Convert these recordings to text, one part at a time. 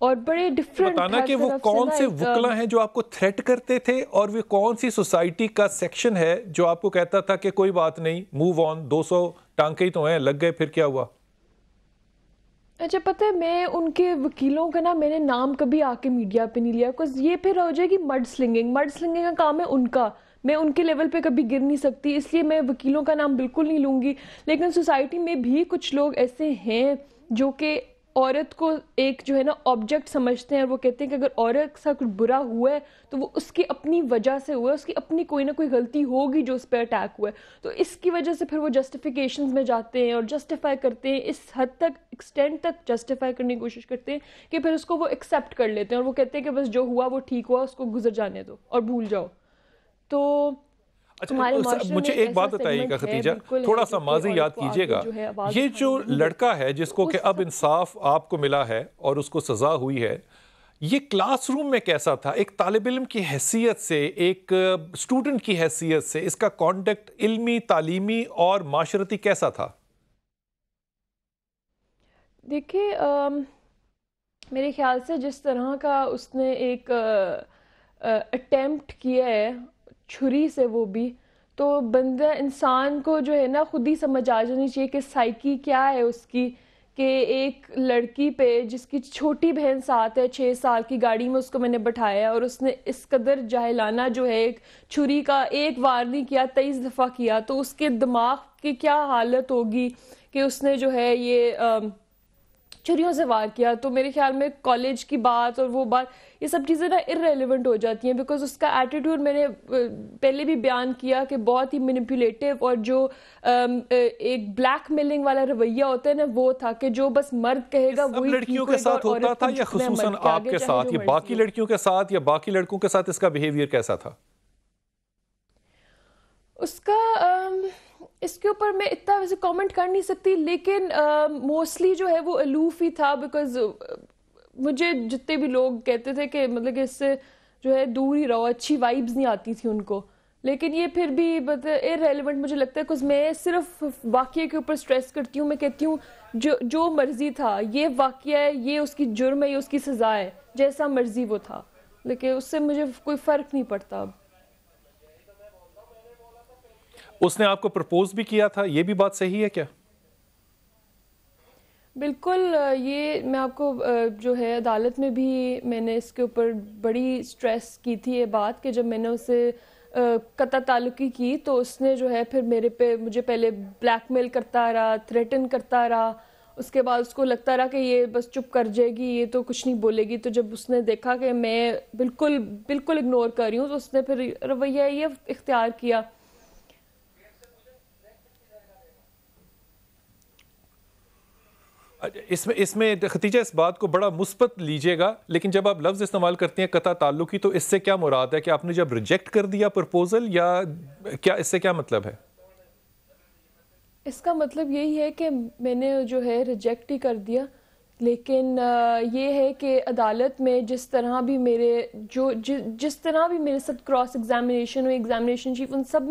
اور بڑے ڈفرینٹ. بتانا کہ وہ کون سے وکلا ہیں جو آپ کو تھریٹ کرتے تھے اور وہ کون سی سوسائٹی کا سیکشن ہے جو آپ کو کہتا تھا کہ کوئی بات نہیں, موو آن, 200 ٹانکے ہی تو ہیں, لگ گئے, پھر کیا ہوا؟ اچھا پتہ ہے میں ان کے وکیلوں کا میں نے نام کبھی آ کے میڈیا پہ نہیں لیا, بکاز یہ پھر ہو جائے گی مڈ سلنگنگ کا کام ہے ان کا, میں ان کے لیول پہ کبھی گر نہیں سکتی, اس لیے میں وکیلوں کا نام بالکل نہیں لوں گی. لیکن سوسائٹی میں بھی کچھ لوگ ایسے ہیں جو کہ عورت کو ایک جو ہے آبجیکٹ سمجھتے ہیں, اور وہ کہتے ہیں کہ اگر عورت سے کچھ برا ہوا ہے تو وہ اس کی اپنی وجہ سے ہوا ہے, اس کی اپنی کوئی نہ کوئی غلطی ہوگی جو اس پہ اٹیک ہوا ہے, تو اس کی وجہ سے پھر وہ جسٹیفیکیشنز میں جاتے ہیں اور جسٹیفائی کرتے ہیں, اس حد تک ایکسٹینٹ تک جسٹیفائی کرنے کی کوشش کرتے ہیں کہ پھر اس کو وہ ایکسیپٹ کر لیتے ہیں, اور وہ کہتے ہیں کہ بس جو ہوا وہ ٹھیک ہوا, اس کو گزر جانے دو اور بھول جاؤ. تو مجھے ایک بات بتائیے گا ختیجہ, تھوڑا سا ماضی یاد کیجئے گا, یہ جو لڑکا ہے جس کو کہ اب انصاف آپ کو ملا ہے اور اس کو سزا ہوئی ہے, یہ کلاس روم میں کیسا تھا؟ ایک طالب علم کی حیثیت سے, ایک اسٹوڈنٹ کی حیثیت سے اس کا کانٹیکٹ علمی, تعلیمی اور معاشرتی کیسا تھا؟ دیکھیے میرے خیال سے جس طرح کا اس نے ایک اٹیمپٹ کیا ہے چھری سے, وہ بھی تو بندہ انسان کو جو ہے خود ہی سمجھ آ جانی چاہیے کہ سائیکی کیا ہے اس کی, کہ ایک لڑکی پہ جس کی چھوٹی بہن ساتھ ہے 6 سال کی, گاڑی میں اس کو میں نے بٹھایا اور اس نے اس قدر جاہلانہ جو ہے ایک چھری کا ایک وار نہیں کیا, 23 دفعہ کیا, تو اس کے دماغ کی کیا حالت ہوگی کہ اس نے جو ہے یہ چھریوں سے وار کیا. تو میرے خیال میں کالج کی بات اور وہ بات, یہ سب چیزیں irrelevant ہو جاتی ہیں, بیکاز اس کا ایٹیٹیوڈ میں نے پہلے بھی بیان کیا کہ بہت ہی مینیپولیٹو, اور جو ایک بلیک میلنگ والا رویہ ہوتا ہے وہ تھا کہ جو بس مرد کہے گا وہی لڑکیوں کے ساتھ ہوتا تھا, یا خصوصاً آپ کے ساتھ, یا باقی لڑکیوں کے ساتھ, یا باقی لڑکوں کے ساتھ اس کا بیہیویئر کیسا تھا؟ اس کا اس کے اوپر میں اتنا ویسے کامنٹ کر نہیں سکتی, لیکن موسٹلی جو ہے وہ الوف ہی تھا, بیکاز مجھے جتنے بھی لوگ کہتے تھے کہ مطلب کہ اس سے جو ہے دور ہی رہو, اچھی وائبز نہیں آتی تھی ان کو, لیکن یہ پھر بھی irrelevant مجھے لگتا ہے, کچھ میں صرف واقعے کے اوپر سٹریس کرتی ہوں, میں کہتی ہوں جو مرضی تھا, یہ واقعہ ہے, یہ اس کی جرم ہے, یہ اس کی سزا ہے, جیسا مرضی وہ تھا, لیکن اس سے مجھے کوئی فرق نہیں پڑتا. اب اس نے آپ کو پرپوز بھی کیا تھا, یہ بھی بات صحیح ہے کیا؟ بالکل, یہ میں آپ کو جو ہے عدالت میں بھی میں نے اس کے اوپر بڑی سٹریس کی تھی یہ بات, کہ جب میں نے اسے قطع تعلقی کی تو اس نے جو ہے پھر میرے پہ مجھے پہلے بلیک میل کرتا رہا, تھریٹن کرتا رہا, اس کے بعد اس کو لگتا رہا کہ یہ بس چپ کر جائے گی, یہ تو کچھ نہیں بولے گی, تو جب اس نے دیکھا کہ میں بالکل اگنور کر رہی ہوں تو اس نے پھر رویہ یہ اختیار کیا. اس میں ختیجہ اس بات کو بڑا مثبت لیجئے گا, لیکن جب آپ لفظ استعمال کرتی ہیں قطع تعلقی, تو اس سے کیا مراد ہے؟ کہ آپ نے جب ریجیکٹ کر دیا پرپوزل, یا کیا اس سے کیا مطلب ہے؟ اس کا مطلب یہی ہے کہ میں نے جو ہے ریجیکٹ ہی کر دیا, لیکن یہ ہے کہ عدالت میں جس طرح بھی جس طرح بھی میرے ساتھ کراس ایگزامینیشن ہوئی, ایگزامینیشن شیٹ, ان سب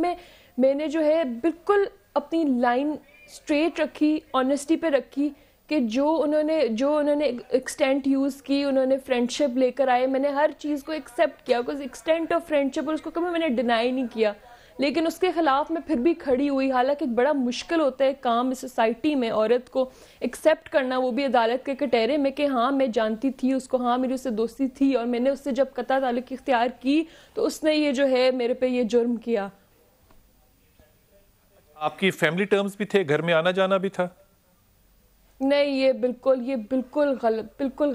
میں نے جو ہے بالکل اپنی لائن اسٹریٹ رکھی, آنیسٹی پہ رکھی, کہ جو انہوں نے ایکسٹینٹ یوز کی, انہوں نے فرینڈ شپ لے کر آئے, میں نے ہر چیز کو ایکسیپٹ کیا, بیکاز ایکسٹینٹ آف فرینڈ شپ, اور اس کو کبھی میں نے ڈینائی نہیں کیا, لیکن اس کے خلاف میں پھر بھی کھڑی ہوئی. حالانکہ بڑا مشکل ہوتا ہے کام اس سوسائٹی میں عورت کو ایکسیپٹ کرنا, وہ بھی عدالت کے کٹہرے میں, کہ ہاں میں جانتی تھی اس کو, ہاں میری اس سے دوستی تھی, اور میں نے اس سے جب قطع تعلق اختیار کی تو اس نے یہ جو ہے میرے پہ یہ جرم کیا. آپ کی فیملی ٹرمز بھی تھے, گھر میں آنا جانا بھی تھا؟ نہیں, یہ بالکل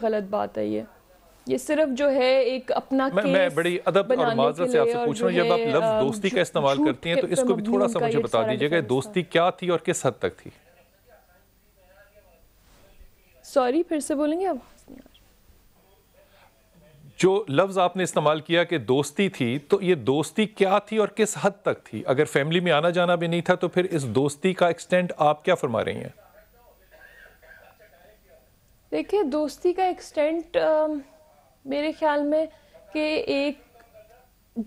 غلط بات ہے. یہ صرف جو ہے ایک اپنا کیس میں بڑی ادب اور معذرت سے آپ سے پوچھ رہا ہوں, جب آپ لفظ دوستی کا استعمال کرتی ہیں تو اس کو بھی تھوڑا سا مجھے بتا دیجیے گا, دوستی کیا تھی اور کس حد تک تھی؟ سوری, پھر سے بولیں گے آپ؟ جو لفظ آپ نے استعمال کیا کہ دوستی تھی, تو یہ دوستی کیا تھی اور کس حد تک تھی؟ اگر فیملی میں آنا جانا بھی نہیں تھا تو پھر اس دوستی کا ایکسٹینٹ آپ کیا فرما رہی ہیں؟ دیکھیں, دوستی کا ایکسٹینٹ میرے خیال میں کہ ایک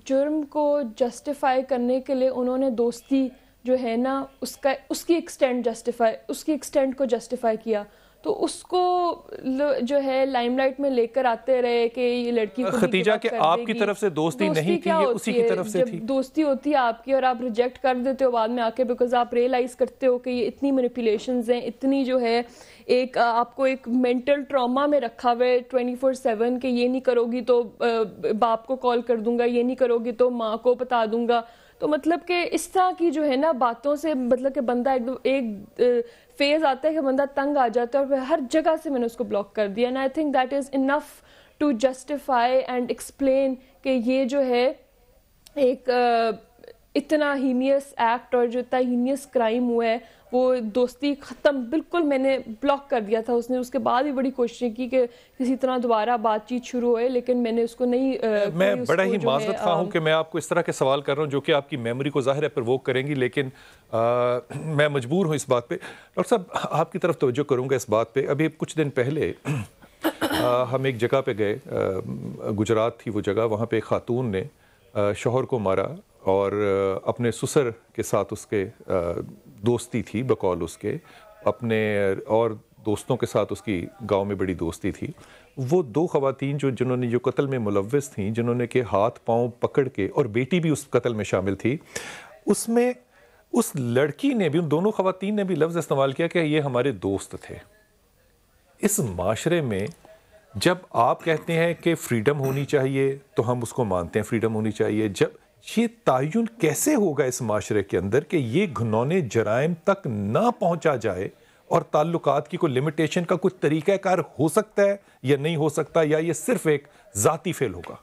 جرم کو جسٹیفائی کرنے کے لیے انہوں نے دوستی جو ہے نا اس کی ایکسٹینٹ کو جسٹیفائی کیا. تو اس کو جو ہے لائم لائٹ میں لے کر آتے رہے کہ یہ لڑکی کو ختیجہ کہ آپ کی طرف سے دوستی نہیں تھی، یہ اسی کی طرف سے تھی؟ جب دوستی ہوتی ہے آپ کی اور آپ ریجیکٹ کر دیتے ہو بعد میں آ کے، بیکاز آپ ریئلائز کرتے ہو کہ یہ اتنی مینیپولیشنز ہیں، اتنی جو ہے ایک آپ کو ایک مینٹل ٹراما میں رکھا ہوا ہے 24/7 کہ یہ نہیں کرو گی تو باپ کو کال کر دوں گا، یہ نہیں کرو گی تو ماں کو بتا دوں گا. تو مطلب کہ اس طرح کی جو ہے نا باتوں سے مطلب کہ بندہ ایک فیز آتا ہے کہ بندہ تنگ آ جاتا ہے، اور ہر جگہ سے میں نے اس کو بلاک کر دیا. And I think that is enough to justify and explain کہ یہ جو ہے ایک اتنا ہینیس ایکٹ اور جو اتنا ہینیس کرائم ہوا ہے، وہ دوستی ختم بالکل میں نے بلاک کر دیا تھا. اس نے اس کے بعد بھی بڑی کوششیں کی کہ کسی طرح دوبارہ بات چیت شروع ہوئے، لیکن میں نے اس کو نہیں. میں بڑا ہی معذرت خواہ ہوں کہ میں آپ کو اس طرح کے سوال کر رہا ہوں جو کہ آپ کی میموری کو ظاہر ہے پرووک کریں گی، لیکن میں مجبور ہوں اس بات پہ. ڈاکٹر صاحب آپ کی طرف توجہ کروں گا اس بات پہ. ابھی کچھ دن پہلے ہم ایک جگہ پہ گئے، گجرات تھی وہ جگہ، وہاں پہ ایک خاتون نے شوہر کو مارا اور اپنے سسر کے ساتھ اس کے دوستی تھی، بقول اس کے اپنے اور دوستوں کے ساتھ اس کی گاؤں میں بڑی دوستی تھی. وہ 2 خواتین جنہوں نے جو قتل میں ملوث تھیں، جنہوں نے کہ ہاتھ پاؤں پکڑ کے، اور بیٹی بھی اس قتل میں شامل تھی، اس میں اس لڑکی نے بھی، ان دونوں خواتین نے بھی لفظ استعمال کیا کہ یہ ہمارے دوست تھے. اس معاشرے میں جب آپ کہتے ہیں کہ فریڈم ہونی چاہیے تو ہم اس کو مانتے ہیں، فریڈم ہونی چاہیے، جب یہ تعین کیسے ہوگا اس معاشرے کے اندر کہ یہ گھنونے جرائم تک نہ پہنچا جائے، اور تعلقات کی کوئی لمیٹیشن کا کچھ طریقہ کار ہو سکتا ہے یا نہیں ہو سکتا، یا یہ صرف ایک ذاتی فعل ہوگا؟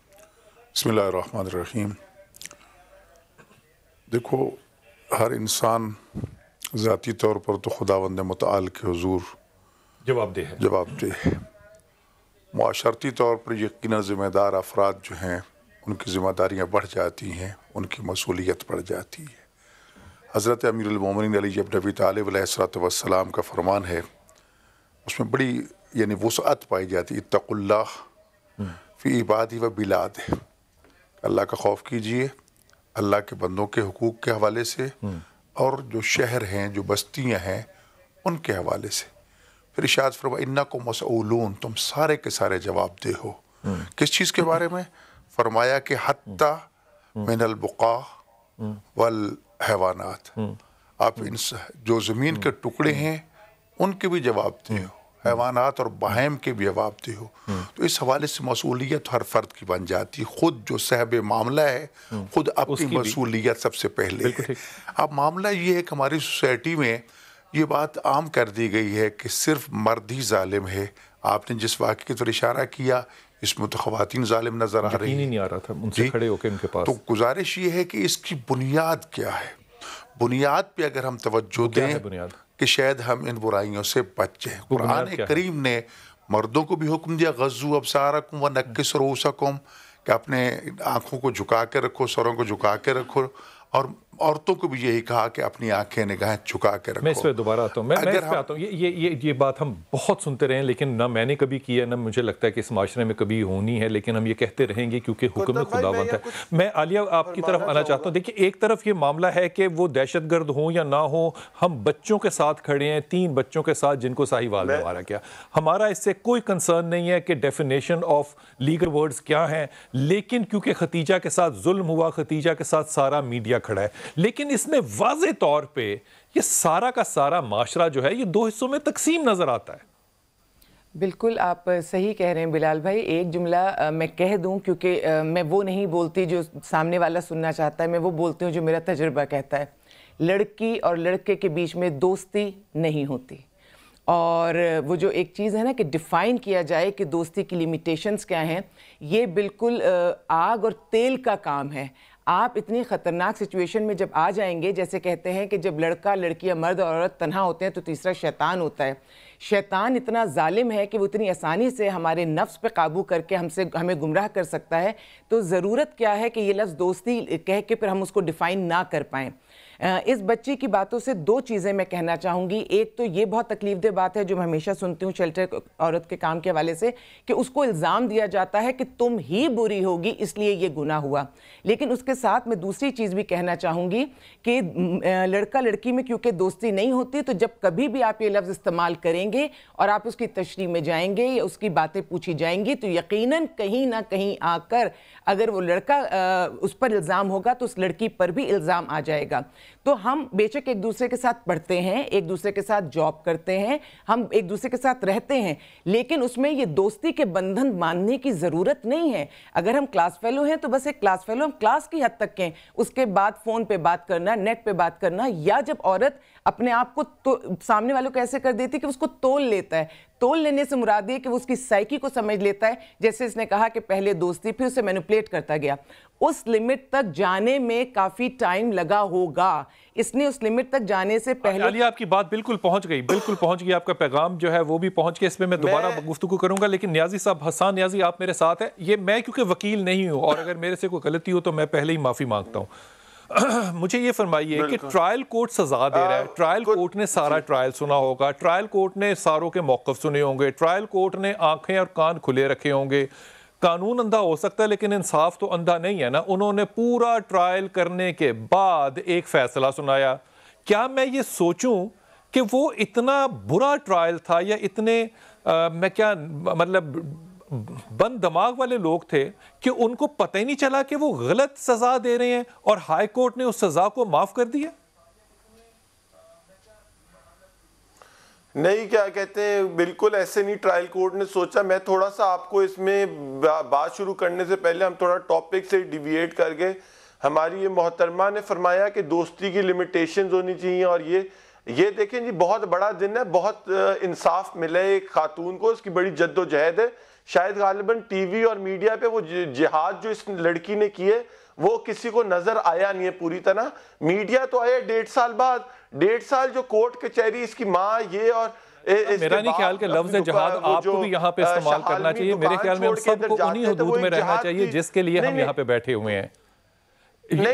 بسم اللہ الرحمن الرحیم. دیکھو، ہر انسان ذاتی طور پر تو خداوند متعال کے حضور جواب دہ ہے. معاشرتی طور پر یقیناً ذمہ دار افراد جو ہیں ان کی ذمہ داریاں بڑھ جاتی ہیں، ان کی مسئولیت بڑھ جاتی ہے. حضرت امیر المومنین علی بن ابی طالب علیہ السلام کا فرمان ہے، اس میں بڑی یعنی وسعت پائی جاتی ہے، اتقوا اللہ فی عبادہ و بلادہ. اللہ کا خوف کیجئے اللہ کے بندوں کے حقوق کے حوالے سے، اور جو شہر ہیں، جو بستیاں ہیں، ان کے حوالے سے. پھر ارشاد فرمایا انکم مسئولون، تم سارے کے سارے جواب دہ ہو. کس چیز کے بارے میں؟ فرمایا کہ حتی من البقاع والحیوانات، آپ جو زمین کے ٹکڑے ہیں ان کے بھی جواب دہ ہو، حیوانات اور بہائم کے بھی جواب دہ ہو. تو اس حوالے سے مسئولیت ہر فرد کی بن جاتی ہے. خود جو صاحب معاملہ ہے خود اپنی مسئولیت سب سے پہلے ہے. اب معاملہ یہ ہے کہ ہماری سوسائٹی میں یہ بات عام کر دی گئی ہے کہ صرف مرد ہی ظالم ہے. آپ نے جس واقعے کی طرف اشارہ کیا اس میں تو خواتین ظالم نظر آ رہی ہیں. نہیں آ رہا تھا ان سے کھڑے ہو کے ان کے پاس. تو گزارش یہ ہے کہ اس کی بنیاد کیا ہے. بنیاد پہ اگر ہم توجہ دیں کہ شاید ہم ان برائیوں سے بچ جائیں. قرآن کریم نے مردوں کو بھی حکم دیا غضوا ابصارکم ونکسوا رؤوسکم، کہ اپنے آنکھوں کو جھکا کے رکھو، سروں کو جھکا کے رکھو، اور عورتوں کو بھی یہی کہا کہ اپنی آنکھیں نگاہیں جھکا کے رکھو. میں اس پہ دوبارہ آتا ہوں، میں اس پہ آتا ہوں. یہ بات ہم بہت سنتے رہے ہیں، لیکن نہ میں نے کبھی کی ہے، نہ مجھے لگتا ہے کہ اس معاشرے میں کبھی ہونی ہے، لیکن ہم یہ کہتے رہیں گے کیونکہ حکم خداوند ہے. میں عالیہ آپ کی طرف آنا چاہتا ہوں. دیکھیے، ایک طرف یہ معاملہ ہے کہ وہ دہشت گرد ہوں یا نہ ہوں، ہم بچوں کے ساتھ کھڑے ہیں، 3 بچوں کے ساتھ جن کو ساہیوال میں مارا گیا. ہمارا اس سے کوئی کنسرن نہیں ہے کہ ڈیفینیشن آف لیگل ورڈز کیا ہیں، لیکن کیونکہ ختیجہ کے ساتھ ظلم ہوا، ختیجہ کے ساتھ سارا میڈیا کھڑا ہے. لیکن اس میں واضح طور پہ یہ سارا کا سارا معاشرہ جو ہے یہ 2 حصوں میں تقسیم نظر آتا ہے. بالکل آپ صحیح کہہ رہے ہیں بلال بھائی. ایک جملہ میں کہہ دوں، کیونکہ میں وہ نہیں بولتی جو سامنے والا سننا چاہتا ہے، میں وہ بولتی ہوں جو میرا تجربہ کہتا ہے. لڑکی اور لڑکے کے بیچ میں دوستی نہیں ہوتی. اور وہ جو ایک چیز ہے نا کہ ڈیفائن کیا جائے کہ دوستی کی لیمیٹیشنز کیا ہیں، یہ بالکل آگ اور تیل کا کام ہے. آپ اتنی خطرناک سچویشن میں جب آ جائیں گے، جیسے کہتے ہیں کہ جب لڑکا لڑکی یا مرد اور عورت تنہا ہوتے ہیں تو تیسرا شیطان ہوتا ہے. شیطان اتنا ظالم ہے کہ وہ اتنی آسانی سے ہمارے نفس پہ قابو کر کے ہمیں گمراہ کر سکتا ہے. تو ضرورت کیا ہے کہ یہ لفظ دوستی کہہ کے پھر ہم اس کو ڈیفائن نہ کر پائیں. اس بچی کی باتوں سے دو چیزیں میں کہنا چاہوں گی. ایک تو یہ بہت تکلیف دہ بات ہے جو میں ہمیشہ سنتی ہوں شیلٹر عورت کے کام کے حوالے سے, کہ اس کو الزام دیا جاتا ہے کہ تم ہی بری ہوگی اس لیے یہ گناہ ہوا. لیکن اس کے ساتھ میں دوسری چیز بھی کہنا چاہوں گی کہ لڑکا لڑکی میں کیونکہ دوستی نہیں ہوتی, تو جب کبھی بھی آپ یہ لفظ استعمال کریں گے اور آپ اس کی تشریح میں جائیں گے یا اس کی باتیں پوچھی جائیں گی, تو یقیناً کہیں نہ کہیں آ کر اگر وہ لڑکا اس پر الزام ہوگا تو اس لڑکی پر بھی الزام آ جائے گا. تو ہم بے شک ایک دوسرے کے ساتھ پڑھتے ہیں, ایک دوسرے کے ساتھ جاب کرتے ہیں, ہم ایک دوسرے کے ساتھ رہتے ہیں, لیکن اس میں یہ دوستی کے بندھن ماننے کی ضرورت نہیں ہے. اگر ہم کلاس فیلو ہیں تو بس ایک کلاس فیلو ہم کلاس کی حد تک ہیں, اس کے بعد فون پہ بات کرنا, نیٹ پہ بات کرنا, یا جب عورت اپنے آپ کو سامنے والوں کو ایسے کر دیتی کہ اس کو تول لیتا ہے. تول لینے سے مراد یہ کہ وہ اس کی سائیکی کو سمجھ لیتا ہے, جیسے اس نے کہا کہ پہلے دوستی پھر اسے مینوپلیٹ کرتا گیا. اس لمٹ تک جانے میں کافی ٹائم لگا ہوگا, اس نے اس لمٹ تک جانے سے پہلے. علی آپ کی بات بالکل پہنچ گئی, بالکل پہنچ گئی, آپ کا پیغام جو ہے وہ بھی پہنچ گیا. اس پہ میں دوبارہ گفتگو کروں گا, لیکن نیازی صاحب, حسان نیازی آپ میرے ساتھ ہیں. یہ میں کیونکہ وکیل نہیں ہوں اور اگر میرے سے کوئی غلطی ہو تو میں پہلے ہی معافی مانگتا ہوں. مجھے یہ فرمائیے کہ ٹرائل کورٹ سزا دے رہا ہے, ٹرائل کورٹ نے سارا ٹرائل سنا ہوگا, ٹرائل کورٹ نے ساروں کے موقف سنے ہوں گے, ٹرائل کورٹ نے آنکھیں اور کان کھلے رکھے ہوں گے. قانون اندھا ہو سکتا ہے لیکن انصاف تو اندھا نہیں ہے نا. انہوں نے پورا ٹرائل کرنے کے بعد ایک فیصلہ سنایا. کیا میں یہ سوچوں کہ وہ اتنا برا ٹرائل تھا یا اتنے میں کیا مطلب بند دماغ والے لوگ تھے کہ ان کو پتہ ہی نہیں چلا کہ وہ غلط سزا دے رہے ہیں اور ہائی کورٹ نے اس سزا کو معاف کر دیا؟ نہیں, کیا کہتے ہیں, بالکل ایسے نہیں ٹرائل کورٹ نے سوچا. میں تھوڑا سا آپ کو اس میں بات شروع کرنے سے پہلے ہم تھوڑا ٹاپک سے ڈیویٹ کر گئے. ہماری یہ محترمہ نے فرمایا کہ دوستی کی لیمیٹیشنز ہونی چاہیے, اور یہ دیکھیں جی بہت بڑا دن ہے, بہت انصاف ملا ہے ایک خاتون کو, اس کی بڑی جد و جہد ہے. شاید غالباً ٹی وی اور میڈیا پہ وہ جہاد جو اس لڑکی نے کیے وہ کسی کو نظر آیا نہیں ہے پوری طرح. میڈیا تو آیا 1.5 سال بعد, 1.5 سال جو کورٹ کچہری, اس کی ماں یہ, اور میرا نہیں خیال کہ لفظ جہاد آپ کو بھی یہاں پہ استعمال کرنا چاہیے. میرے خیال میں ہم سب کو انہی حدود میں رہنا چاہیے جس کے لیے ہم یہاں پہ بیٹھے ہوئے ہیں.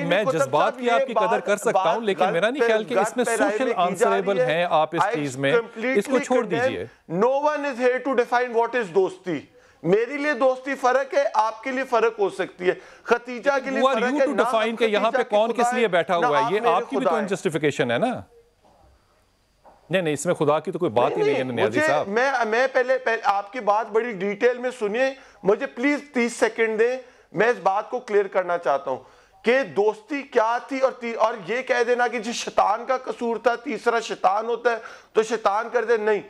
میں جذبات کی آپ کی قدر کر سکتا ہوں, لیکن میرا نہیں خیال کہ اس میں سوشل آنسریبل ہیں آپ اس چیز میں, اس کو چھوڑ دیجئے. No one is here to define what is دوستی. میرے لیے دوستی فرق ہے, آپ کے لیے فرق ہو سکتی ہے, ختیجہ کے لیے فرق ہے. you to define کہ یہاں پہ کون کس لیے بیٹھا ہوا ہے, یہ آپ کی بھی تو انجسٹیفیکیشن ہے نا. نہیں, اس میں خدا کی تو کوئی بات ہی نہیں ہے نیازی صاحب. میں پہلے آپ کی بات بڑی ڈیٹیل میں سنیے, مجھے پلیز 30 سیکنڈ دیں. میں اس بات کو کلیئر کرنا چاہتا ہوں کہ دوستی کیا تھی, اور یہ کہہ دینا کہ جی شیطان کا قصور تھا, تیسرا شیطان ہوتا ہے تو شیطان کر دے. نہیں,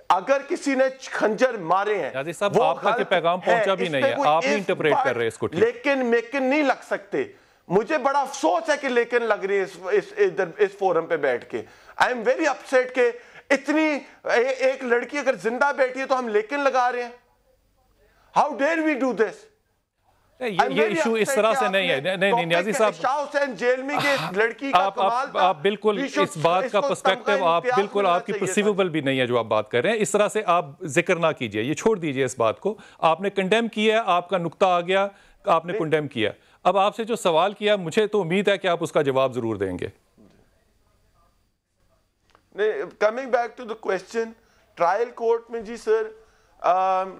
اگر کسی نے خنجر مارے ہیں, نیازی صاحب آپ کا پیغام پہنچا بھی نہیں ہے, آپ ہی انٹرپریٹ کر رہے ہیں اس کو. لیکن نہیں لگ سکتے. مجھے بڑا افسوس ہے کہ لیکن لگ رہی ہے اس فورم پہ بیٹھ کے. آئی ایم ویری اپسیٹ کہ اتنی ایک لڑکی اگر زندہ بیٹھی ہے تو ہم لیکن لگا رہے ہیں. How dare we do this. یہ ایشو اس طرح سے نہیں ہے. نہیں نیازی صاحب, شاہ حسین جیل میں یہ لڑکی کا کمال تھا. آپ بالکل اس بات کا پرسپیکٹو آپ بالکل آپ کی پرسیویبل بھی نہیں ہے جو آپ بات کر رہے ہیں. اس طرح سے آپ ذکر نہ کیجئے, یہ چھوڑ دیجئے اس بات کو. آپ نے کنڈیم کیا ہے, آپ کا نقطہ آ گیا, آپ نے کنڈیم کیا. اب آپ سے جو سوال کیا, مجھے تو امید ہے کہ آپ اس کا جواب ضرور دیں گے. Coming back to the question, trial court میں جی سر,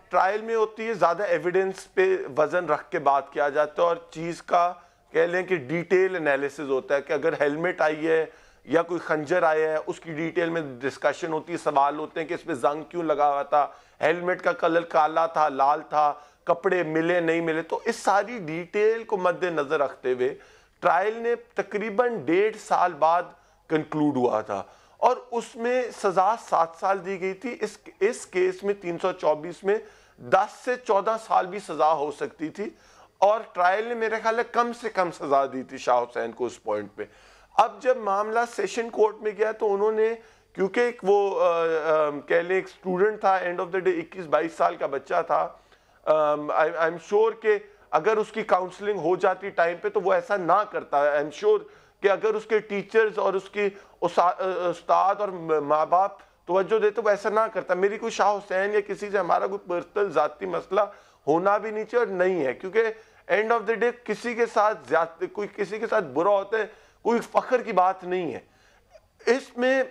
ٹرائل میں ہوتی ہے زیادہ ایویڈنس پہ وزن رکھ کے بات کیا جاتا ہے, اور چیز کا کہہ لیں کہ ڈیٹیل انالیسز ہوتا ہے کہ اگر ہیلمٹ آئی ہے یا کوئی خنجر آیا ہے اس کی ڈیٹیل میں ڈسکشن ہوتی ہے. سوال ہوتے ہیں کہ اس پہ زنگ کیوں لگا ہوا تھا, ہیلمٹ کا کلر کالا تھا, لال تھا, کپڑے ملے نہیں ملے. تو اس ساری ڈیٹیل کو مد نظر رکھتے ہوئے ٹرائل نے تقریباً 1.5 سال بعد کنکلوڈ ہوا تھا, اور اس میں سزا 7 سال دی گئی تھی. اس کیس میں 324 میں 10 سے 14 سال بھی سزا ہو سکتی تھی, اور ٹرائل نے میرے خیال ہے کم سے کم سزا دی تھی شاہ حسین کو اس پوائنٹ پہ. اب جب معاملہ سیشن کورٹ میں گیا تو انہوں نے, کیونکہ ایک وہ کہہ لیں ایک سٹوڈنٹ تھا, اینڈ آف دا ڈے 21-22 سال کا بچہ تھا, آئی ایم شیور کہ اگر اس کی کاؤنسلنگ ہو جاتی ٹائم پہ تو وہ ایسا نہ کرتا. آئی ایم شیور کہ اگر اس کے ٹیچرز اور اس کی استاد اور ماں باپ توجہ دیتے وہ ایسا نہ کرتا. میری کوئی شاہ حسین یا کسی سے ہمارا کوئی پرسنل ذاتی مسئلہ ہونا بھی نہیں چاہیے, اور نہیں ہے, کیونکہ اینڈ آف دا ڈے کسی کے ساتھ برا ہوتا ہے, کوئی فخر کی بات نہیں ہے. اس میں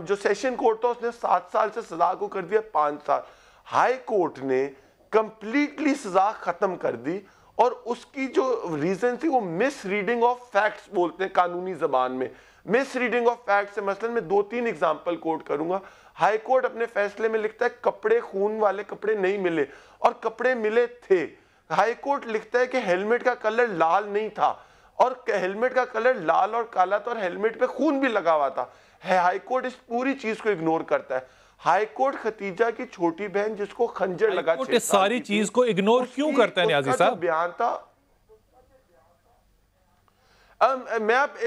جو سیشن کورٹ تھا اس نے 7 سال سے سزا کو کر دیا 5 سال. ہائی کورٹ نے کمپلیٹلی سزا ختم کر دی, اور اس کی جو ریزن تھی وہ مس ریڈنگ آف فیکٹس بولتے ہیں قانونی زبان میں. مس ریڈنگ آف فیکٹس سے مثلا میں 2-3 ایگزامپل کوٹ کروں گا. ہائی کورٹ اپنے فیصلے میں لکھتا ہے کپڑے خون والے کپڑے نہیں ملے, اور کپڑے ملے تھے. ہائی کورٹ لکھتا ہے کہ ہیلمٹ کا کلر لال نہیں تھا, اور ہیلمٹ کا کلر لال اور کالا تھا, اور ہیلمٹ پہ خون بھی لگا ہوا تھا. ہائی کورٹ اس پوری چیز کو اگنور کرتا ہے. ہائی کورٹ ختیجہ کی چھوٹی بہن جس کو خنجر لگا, اس ساری چیز کو اگنور کیوں کرتا ہے نیازی صاحب؟ بیان تھا,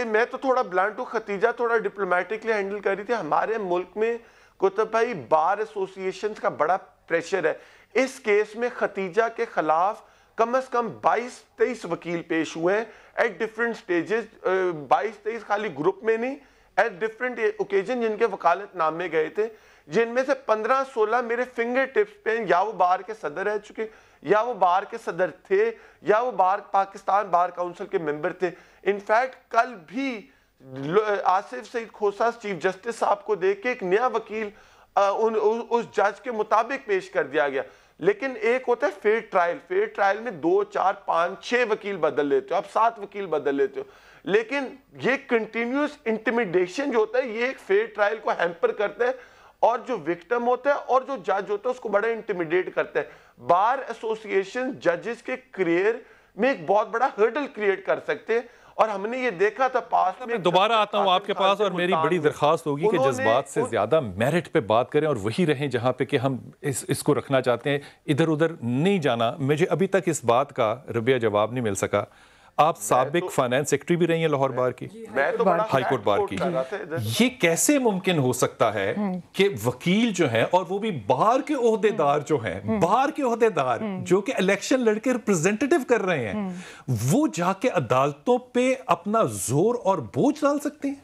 میں تو تھوڑا بلانٹ ہوں, ختیجہ تھوڑا ڈپلومیٹکلی ہینڈل کر رہی تھی. ہمارے ملک میں کتب بھائی بار ایسوسیشنز کا بڑا پریشر ہے. اس کیس میں ختیجہ کے خلاف کم از کم 22-23 وکیل پیش ہوئے ہیں ایٹ ڈفرنٹ سٹیجز. 22-23 خالی گروپ میں نہیں, ایٹ ڈفرنٹ اوکیجن جن کے وکالت نامے گئے تھے, جن میں سے 15-16 میرے فنگر ٹپس پہ یا وہ بار کے صدر رہ چکے, یا وہ بار کے صدر تھے, یا وہ پاکستان بار کاؤنسل کے ممبر تھے. انفیکٹ کل بھی آصف سعید کھوسا چیف جسٹس صاحب کو دیکھ کے ایک نیا وکیل اس جج کے مطابق پیش کر دیا گیا. لیکن ایک ہوتا ہے فیئر ٹرائل. فیئر ٹرائل میں 2, 4, 5, 6 وکیل بدل لیتے ہو, اب 7 وکیل بدل لیتے ہو. لیکن یہ کنٹینیوس انٹیمیڈیشن جو ہوتا ہے یہ ایک فیئر ٹرائل کو ہیمپر کرتا ہے, اور جو وکٹم ہوتا ہے اور جو جج ہوتا ہے اس کو بڑا انٹیمیڈیٹ کرتا ہے. بار ایسوسیشن ججز کے کریئر میں ایک بہت بڑا ہرڈل کریٹ کر سکتے ہیں, اور ہم نے یہ دیکھا تھا پاس میں. دوبارہ آتا ہوں آپ کے پاس, اور میری بڑی درخواست ہوگی کہ جذبات سے زیادہ میرٹ پہ بات کریں اور وہی رہیں جہاں پہ کہ ہم اس کو رکھنا چاہتے ہیں. ادھر ادھر نہیں جانا. مجھے ابھی تک اس بات کا ربیہ جواب نہیں مل سکا. آپ سابق فائنانس سیکٹری بھی رہی ہیں لاہور بار کی, ہائی کورٹ بار کی. یہ کیسے ممکن ہو سکتا ہے کہ وکیل جو ہیں, اور وہ بھی بار کے عہدیدار جو ہیں, بار کے عہدیدار جو کہ الیکشن لڑ کے ریپرزینٹیٹیو کر رہے ہیں, وہ جا کے عدالتوں پہ اپنا زور اور بوجھ ڈال سکتے ہیں؟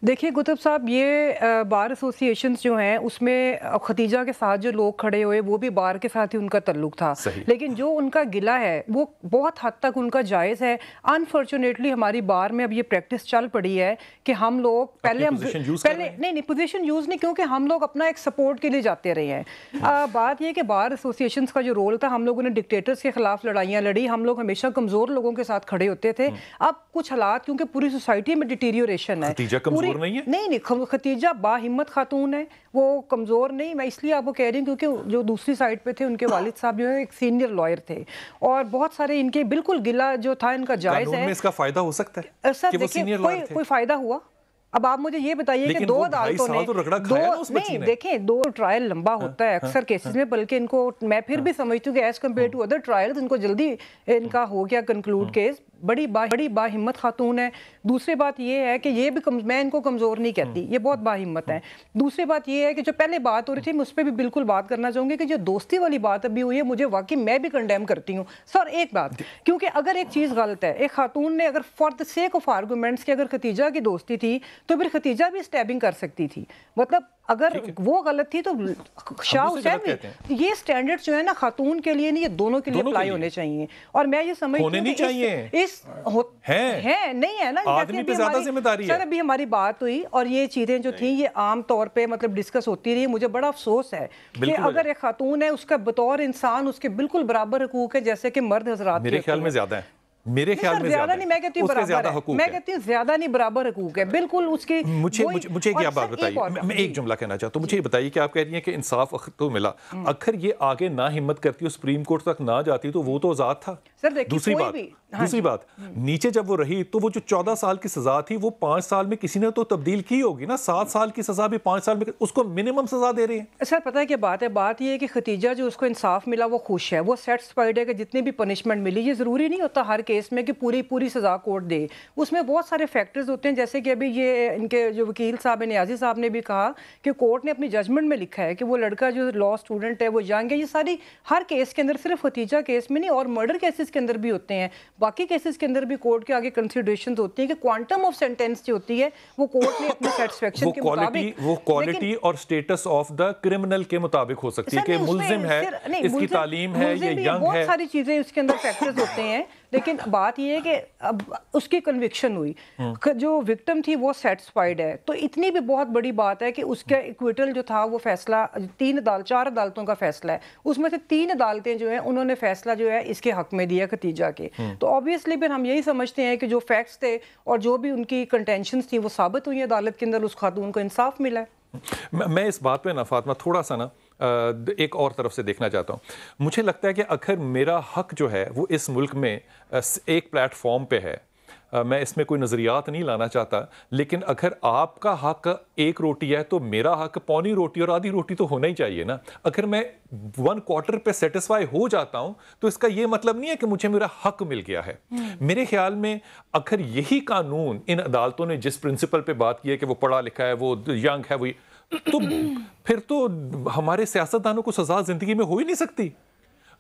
دیکھیے کتب صاحب, یہ بار ایسوسیشنز جو ہیں اس میں ختیجہ کے ساتھ جو لوگ کھڑے ہوئے وہ بھی بار کے ساتھ ہی ان کا تعلق تھا, لیکن جو ان کا گلہ ہے وہ بہت حد تک ان کا جائز ہے. انفارچونیٹلی ہماری بار میں اب یہ پریکٹس چل پڑی ہے کہ ہم لوگ پہلے نہیں پوزیشن یوز نہیں, کیونکہ ہم لوگ اپنا ایک سپورٹ کے لیے جاتے رہے ہیں. بات یہ کہ بار ایسوسیشنز کا جو رول تھا, ہم لوگوں نے ڈکٹیٹرز کے خلاف لڑائیاں لڑی, ہم لوگ ہمیشہ کمزور لوگوں کے ساتھ کھڑے ہوتے تھے. اب کچھ حالات کیونکہ پوری سوسائٹی میں ڈیٹیریوریشن ہے. ختیجہ کمزور نہیں ہے؟ نہیں, ختیجہ با ہمت خاتون ہے, وہ کمزور نہیں. میں اس لیے آپ کو کہہ رہی ہوں کیونکہ جو دوسری سائڈ پہ تھے ان کے والد صاحب جو ہے ایک سینئر لائر تھے, اور بہت سارے ان کے بالکل گلہ جو تھا ان کا جائز ہے. اس کا فائدہ ہو سکتا ہے سر, دیکھیں کوئی فائدہ ہوا. اب آپ مجھے یہ بتائیے کہ 2 عدالتوں نے نہیں دیکھیں 2 ٹرائل لمبا ہوتا ہے اکثر کیسز میں, بلکہ ان کو میں پھر بھی سمجھتی ہوں کہ as compare to other trials ان کو جلدی ان کا ہو گیا کنکلوڈ کیس. بڑی با ہمت خاتون ہے. دوسری بات یہ ہے کہ یہ بھی میں ان کو کمزور نہیں کہتی, یہ بہت با ہمت ہے. دوسری بات یہ ہے کہ جو پہلے بات ہو رہی تھی میں اس پہ بھی بالکل بات کرنا چاہوں گی کہ جو دوستی والی بات ابھی ہوئی ہے مجھے واقعی میں بھی کنڈیم کرتی ہوں. سر ایک بات, کیونکہ اگر ایک چیز غلط ہے, ایک خاتون نے اگر for the sake of arguments کہ اگر ختیجہ کی دوستی تھی تو پھر ختیجہ بھی اسٹیبنگ کر سکتی تھی. مطلب اگر وہ غلط تھی تو شاہ حسین بھی. یہ سٹینڈرڈ جو ہے نا خاتون کے لیے نہیں, یہ دونوں کے لیے اپلائی ہونے چاہیے. اور میں یہ سمجھتی ہوں نہیں ہے نا, آدمی پہ زیادہ ذمہ داری ہے. سر ابھی ہماری بات ہوئی اور یہ چیزیں جو تھیں یہ عام طور پہ مطلب ڈسکس ہوتی رہی. مجھے بڑا افسوس ہے کہ اگر ایک خاتون ہے اس کا بطور انسان اس کے بالکل برابر حقوق ہے جیسے کہ مرد حضرات. میرے خیال میں زیادہ ہے, میرے خیال میں زیادہ نہیں, میں کہتی ہوں برابر ہے, میں کہتی ہوں زیادہ نہیں برابر حقوق ہے بالکل اس کی. مجھے کیا بات بتائیے, میں ایک جملہ کہنا چاہتا ہوں. مجھے یہ بتائیے کہ آپ کہہ رہی ہیں کہ انصاف تو ملا, اگر یہ آگے نہ ہمت کرتی اور سپریم کورٹ تک نہ جاتی تو وہ تو آزاد تھا. دوسری بات نیچے جب وہ رہی تو وہ جو 14 سال کی سزا تھی وہ 5 سال میں کسی نے تو تبدیل کی ہوگی نا. 7 سال کی سزا بھی 5 سال میں, اس کو منیمم سزا دے رہے ہیں. سر پتہ ہے کیا بات ہے, بات یہ ہے کہ ختیجہ جو اس کو انصاف ملا وہ خوش ہے, وہ سیٹسفائیڈ ہے کہ جتنی بھی پنشمنٹ ملی. یہ ضروری نہیں ہوتا ہر کیس میں کہ پوری سزا کورٹ دے, اس میں بہت سارے فیکٹرز ہوتے ہیں. جیسے کہ ابھی یہ ان کے جو وکیل صاحب نیازی صاحب نے بھی کہا کہ کورٹ نے اپنی ججمنٹ میں لکھا ہے کہ وہ لڑکا جو لا اسٹوڈنٹ ہے وہ ینگ ہے. یہ ساری ہر کیس کے اندر, صرف ختیجہ کیس میں نہیں اور مرڈر کیسز کے اندر بھی ہوتے ہیں, باقی کیسز کے اندر بھی کورٹ کے آگے کنسیڈریشنز ہوتی ہیں کہ کوانٹم آف سینٹینس جو ہوتی ہے وہ کورٹ نے اپنی سیٹسفیکشن کے مطابق, وہ کوالٹی اور سٹیٹس آف دا کرمنل کے مطابق ہو سکتی ہے کہ ملزم ہے, اس کی تعلیم ہے, یہ ینگ ہے, بہت ساری چیزیں اس کے اندر فیکٹرز ہوتے ہیں. لیکن بات یہ ہے کہ اب اس کی کنوکشن ہوئی, جو وکٹم تھی وہ سیٹسفائیڈ ہے, تو اتنی بھی بہت بڑی بات ہے کہ اس کا ایکویٹل جو تھا وہ فیصلہ 4 عدالتوں کا فیصلہ ہے, اس میں سے 3 عدالتیں جو ہیں انہوں نے فیصلہ جو ہے اس کے حق میں دیا خدیجہ کے. تو آبویسلی پھر ہم یہی سمجھتے ہیں کہ جو فیکٹس تھے اور جو بھی ان کی کنٹینشنز تھیں وہ ثابت ہوئی, عدالت کے اندر اس خاتون کو انصاف ملا ہے. میں اس بات پہ نا فاطمہ تھوڑا سا نا ایک اور طرف سے دیکھنا چاہتا ہوں. مجھے لگتا ہے کہ اگر میرا حق جو ہے وہ اس ملک میں ایک پلیٹ فارم پہ ہے, میں اس میں کوئی نظریات نہیں لانا چاہتا, لیکن اگر آپ کا حق 1 روٹی ہے تو میرا حق 1.25 روٹی اور آدھی روٹی تو ہونا ہی چاہیے نا. اگر میں 1/4 پہ سیٹسفائی ہو جاتا ہوں تو اس کا یہ مطلب نہیں ہے کہ مجھے میرا حق مل گیا ہے. میرے خیال میں اگر یہی قانون ان عدالتوں نے جس پرنسپل پہ بات کی ہے کہ وہ پڑھا لکھا ہے, وہ ینگ ہے, وہ تو پھر تو ہمارے سیاستدانوں کو سزا زندگی میں ہو ہی نہیں سکتی.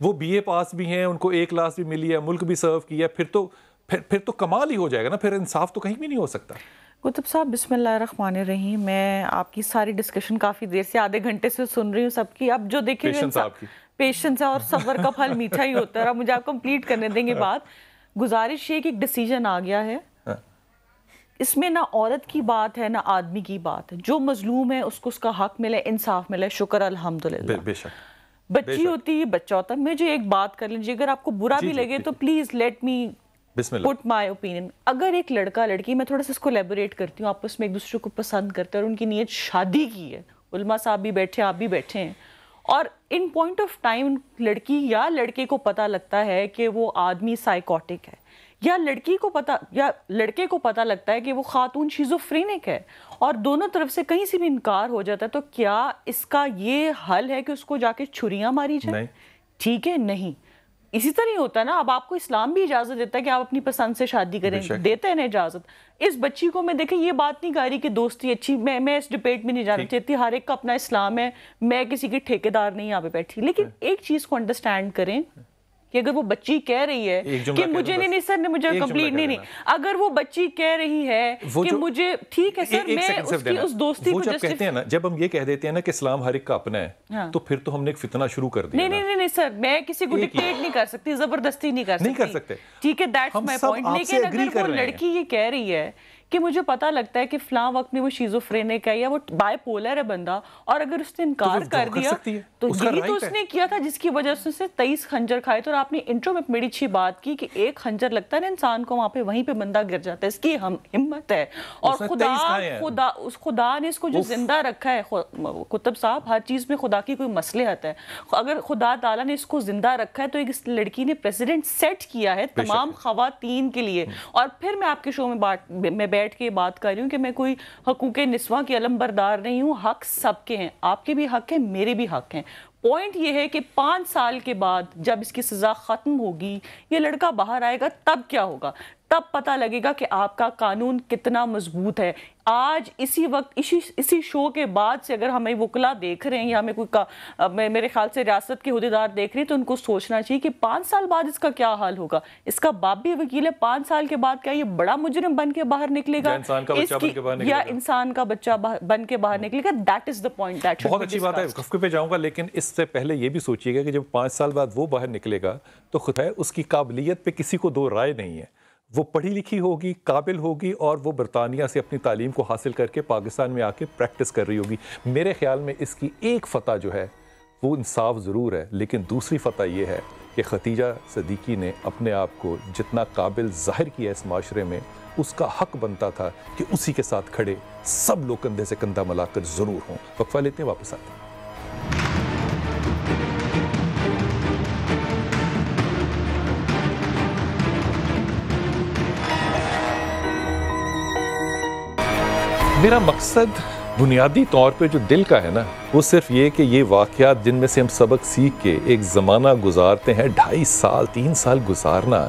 وہ BA پاس بھی ہیں, ان کو A کلاس بھی ملی ہے, ملک بھی سرو کیا, پھر تو کمال ہی ہو جائے گا نا, پھر انصاف تو کہیں بھی نہیں ہو سکتا. قطب صاحب بسم اللہ الرحمن الرحیم, میں آپ کی ساری ڈسکشن کافی دیر سے آدھے گھنٹے سے سن رہی ہوں سب کی. اب جو دیکھیں پیشنس ہے اور صبر کا پھل میٹھا ہی ہوتا ہے. اب مجھے آپ کمپلیٹ کرنے دیں گے بات. گزارش یہ کہ ایک ڈیسیجن آ گیا ہے, اس میں نہ عورت کی بات ہے نہ آدمی کی بات ہے. جو مظلوم ہے اس کو اس کا حق ملے, انصاف ملے, شکر الحمدللہ. بے شک بچی ہوتی ہے, بچہ ہوتا ہے. مجھے ایک بات کر لیجیے, اگر آپ کو برا بھی لگے تو please let me put my opinion. اگر ایک لڑکا لڑکی, میں تھوڑا سا اس کو لیبوریٹ کرتی ہوں, آپس میں ایک دوسرے کو پسند کرتے ہیں اور ان کی نیت شادی کی ہے, علماء صاحب بھی بیٹھے, آپ بھی بیٹھے ہیں, اور ان پوائنٹ آف ٹائم لڑکی یا لڑکے کو پتہ لگتا ہے کہ وہ آدمی سائیکوٹک ہے, یا لڑکے کو پتہ لگتا ہے کہ وہ خاتون شیزوفرینک ہے, اور دونوں طرف سے کہیں سے بھی انکار ہو جاتا ہے, تو کیا اس کا یہ حل ہے کہ اس کو جا کے چھریاں ماری جائیں؟ ٹھیک ہے, نہیں. اسی طرح ہی ہوتا ہے نا, اب آپ کو اسلام بھی اجازت دیتا ہے کہ آپ اپنی پسند سے شادی کریں, دیتے ہیں نا اجازت. اس بچی کو میں دیکھیں, یہ بات نہیں کہہ رہی کہ دوستی اچھی, میں اس ڈبیٹ میں نہیں جانا چاہتی, ہر ایک کا اپنا اسلام ہے, میں کسی کی ٹھیکیدار نہیں یہاں پہ بیٹھی. لیکن ایک چیز کو انڈرسٹینڈ کریں کہ اگر وہ بچی کہہ رہی ہے کہ مجھے نہیں سر نے مجھے کمپلیٹ نہیں, اگر وہ بچی کہہ رہی ہے کہ مجھے ٹھیک ہے سر, میں اس دوستی کو جب کہتے ہیں نا, جب ہم یہ کہہ دیتے ہیں نا کہ اسلام ہر ایک کا اپنا ہے, تو پھر تو ہم نے ایک فتنہ شروع کر دیا. نہیں سر, میں کسی کو ڈکٹیٹ نہیں کر سکتی, زبردستی نہیں کر سکتے, ٹھیک ہے, دیٹس مائی پوائنٹ. لیکن اگر وہ لڑکی یہ کہہ رہی ہے کہ مجھے پتہ لگتا ہے کہ فلاں وقت میں وہ شیزوفرینک ہے یا وہ بائی پولر ہے بندہ, اور اگر اس نے انکار کر دیا تو یہی تو اس نے کیا تھا جس کی وجہ سے 23 خنجر کھائے تھے. اور آپ نے انٹرو میں بڑی اچھی بات کی کہ ایک خنجر لگتا ہے نا انسان کو, وہاں پہ وہیں پہ بندہ گر جاتا ہے. اس کی ہمت ہے, اور خدا نے اس کو جو زندہ رکھا ہے. قطب صاحب, ہر چیز میں خدا کی کوئی مصلحت ہے. اگر خدا تعالیٰ نے اس کو زندہ رکھا ہے تو ایک اس لڑکی نے پریزیڈنٹ سیٹ کیا ہے تمام خواتین کے لیے. اور پھر میں آپ کے شو میں بیٹھ کے بات کر رہی ہوں کہ میں کوئی حقوق نسواں کی علم بردار نہیں ہوں, حق سب کے ہیں, آپ کے بھی حق ہیں, میرے بھی حق ہیں. پوائنٹ یہ ہے کہ 5 سال کے بعد جب اس کی سزا ختم ہوگی, یہ لڑکا باہر آئے گا, تب کیا ہوگا؟ تب پتہ لگے گا کہ آپ کا قانون کتنا مضبوط ہے. آج اسی وقت اسی شو کے بعد سے اگر ہمیں وکلا دیکھ رہے ہیں یا ہمیں کوئی میرے خیال سے ریاست کے عہدیدار دیکھ رہے ہیں, تو ان کو سوچنا چاہیے کہ 5 سال بعد اس کا کیا حال ہوگا. اس کا باپ بھی وکیل ہے, 5 سال کے بعد کیا یہ بڑا مجرم بن کے باہر نکلے گا یا انسان کا بچہ بن کے باہر نکلے گا؟ That is the point. بہت اچھی بات ہے, گفتگو پہ جاؤں گا, لیکن اس سے پہلے یہ بھی سوچیے گا کہ جب 5 سال بعد وہ باہر نکلے گا تو خود ہے اس کی قابلیت پہ کسی کو 2 رائے نہیں ہے. وہ پڑھی لکھی ہوگی, قابل ہوگی, اور وہ برطانیہ سے اپنی تعلیم کو حاصل کر کے پاکستان میں آ کے پریکٹس کر رہی ہوگی. میرے خیال میں اس کی ایک فتح جو ہے وہ انصاف ضرور ہے, لیکن دوسری فتح یہ ہے کہ خدیجہ صدیقی نے اپنے آپ کو جتنا قابل ظاہر کیا اس معاشرے میں, اس کا حق بنتا تھا کہ اسی کے ساتھ کھڑے سب لوگ کندھے سے کندھا ملا کر ضرور ہوں. وقفہ لیتے ہیں, واپس آتے ہیں. میرا مقصد بنیادی طور پہ جو دل کا ہے نا, وہ صرف یہ کہ یہ واقعات جن میں سے ہم سبق سیکھ کے ایک زمانہ گزارتے ہیں, 2.5 سال 3 سال گزارنا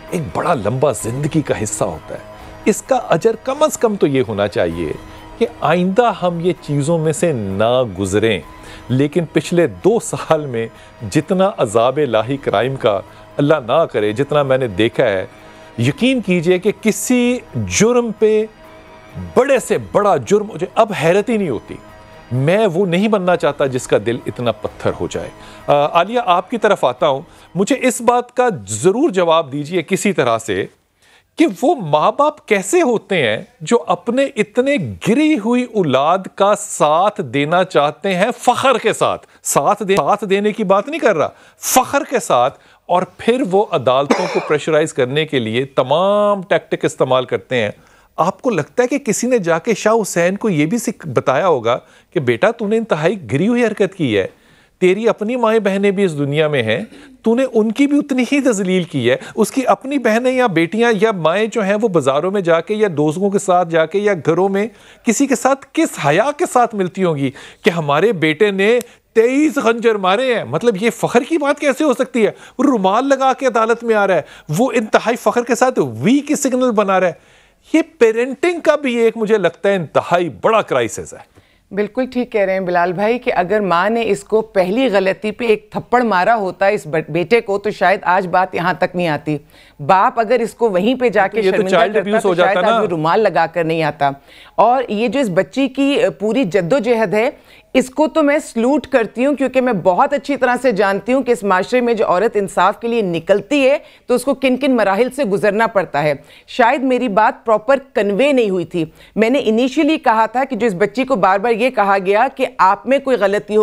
ایک بڑا لمبا زندگی کا حصہ ہوتا ہے. اس کا اجر کم از کم تو یہ ہونا چاہیے کہ آئندہ ہم یہ چیزوں میں سے نہ گزریں. لیکن پچھلے 2 سال میں جتنا عذاب الہی کرائم کا اللہ نہ کرے جتنا میں نے دیکھا ہے, یقین کیجئے کہ کسی جرم پہ بڑے سے بڑا جرم مجھے اب حیرت ہی نہیں ہوتی. میں وہ نہیں بننا چاہتا جس کا دل اتنا پتھر ہو جائے. عالیہ آپ کی طرف آتا ہوں, مجھے اس بات کا ضرور جواب دیجئے کسی طرح سے کہ وہ ماں باپ کیسے ہوتے ہیں جو اپنے اتنے گری ہوئی اولاد کا ساتھ دینا چاہتے ہیں فخر کے ساتھ, ساتھ دینے کی بات نہیں کر رہا, فخر کے ساتھ, اور پھر وہ عدالتوں کو پریشرائز کرنے کے لیے تمام ٹیکٹک استعمال کرتے ہیں. آپ کو لگتا ہے کہ کسی نے جا کے شاہ حسین کو یہ بھی بتایا ہوگا کہ بیٹا تو نے انتہائی گری ہوئی حرکت کی ہے, تیری اپنی مائیں بہنیں بھی اس دنیا میں ہیں, تو نے ان کی بھی اتنی ہی تذلیل کی ہے, اس کی اپنی بہنیں یا بیٹیاں یا مائیں جو ہیں وہ بازاروں میں جا کے یا دوستوں کے ساتھ جا کے یا گھروں میں کسی کے ساتھ کس حیا کے ساتھ ملتی ہوں گی کہ ہمارے بیٹے نے 23 خنجر مارے ہیں. مطلب یہ فخر کی بات کیسے ہو سکتی ہے؟ وہ رومال لگا کے عدالت میں آ رہا ہے, وہ انتہائی فخر کے ساتھ وی کی سگنل بنا رہا ہے. یہ پیرنٹنگ کا بھی ایک مجھے لگتا ہے انتہائی بڑا کرائسس ہے. بالکل ٹھیک کہہ رہے ہیں بلال بھائی کہ اگر ماں نے اس کو پہلی غلطی پہ ایک تھپڑ مارا ہوتا ہے اس بیٹے کو تو شاید آج بات یہاں تک نہیں آتی. باپ اگر اس کو وہیں پہ جا کے شرمندہ کرتا تو شاید آج رومال لگا کر نہیں آتا. اور یہ جو اس بچی کی پوری جدوجہد ہے اس کو تو میں سلوٹ کرتی ہوں, کیونکہ میں بہت اچھی طرح سے جانتی ہوں کہ اس معاشرے میں جو عورت انصاف کے لیے نکلتی ہے تو اس کو کن کن مراحل سے گزرنا پڑتا ہے. شاید میری بات پراپر کنوے نہیں ہوئی تھی. میں نے انیشیلی کہا تھا کہ جو اس بچی کو بار بار یہ کہا گیا کہ آپ میں کوئی غلطی